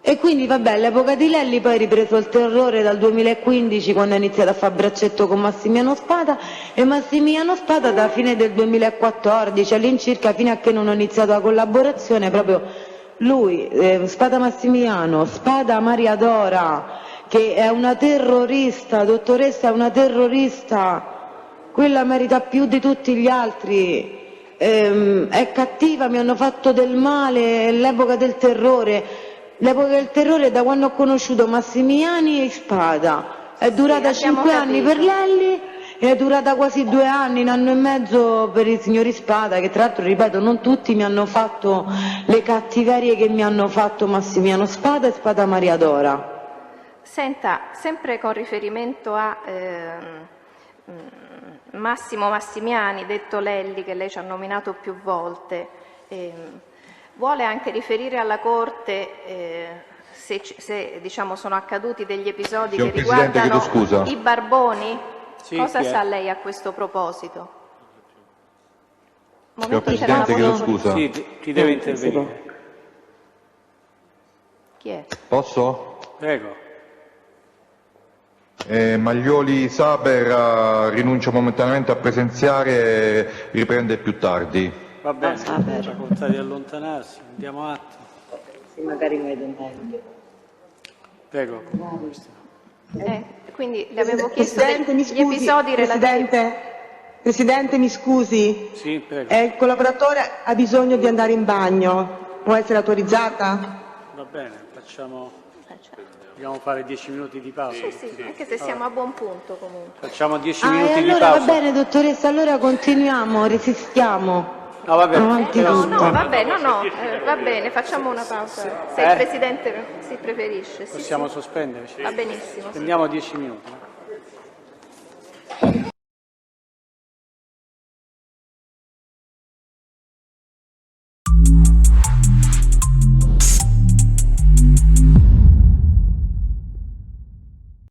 E quindi vabbè, all'epoca di Lelli poi è ripreso il terrore dal 2015, quando ha iniziato a fare braccetto con Massimiliano Spada, e Massimiliano Spada da fine del 2014 all'incirca, fino a che non ho iniziato la collaborazione, proprio lui, Spada Massimiliano, Spada Maria Dora, che è una terrorista, dottoressa, è una terrorista, quella merita più di tutti gli altri, è cattiva, mi hanno fatto del male, è l'epoca del terrore. L'epoca del terrore è da quando ho conosciuto Massimiliani e Spada, è durata 5 anni per Lelli e è durata quasi 2 anni, 1 anno e mezzo per i signori Spada, che tra l'altro, ripeto, non tutti mi hanno fatto le cattiverie che mi hanno fatto Massimiliano Spada e Spada Maria Dora. Senta, sempre con riferimento a Massimo Massimiani, detto Lelli, che lei ci ha nominato più volte, vuole anche riferire alla Corte se diciamo, sono accaduti degli episodi che riguardano i Barboni? Sì, Cosa sa lei a questo proposito? momento Presidente, c'era la chiedo scusa. Sì, ti deve intervenire. Chi è? Posso? Prego. Maglioli Saber rinuncia momentaneamente a presenziare e riprende più tardi. Va bene, la facoltà di allontanarsi, andiamo attimo. Sì, magari vedo meglio. Prego. Quindi le avevo chiesto Presidente, mi gli scusi, episodi relativi. Presidente, mi scusi. Sì, prego. Il collaboratore ha bisogno di andare in bagno. Può essere autorizzata? Va bene, facciamo... Dobbiamo fare 10 minuti di pausa. Sì, anche se siamo a buon punto comunque. Facciamo 10 E minuti di allora pausa. va bene, dottoressa, allora continuiamo, resistiamo. No, va bene. Avanti No, tutto. va bene, facciamo una pausa. Se il Presidente si preferisce. Sì, Possiamo sospendere? va benissimo. Prendiamo 10 minuti.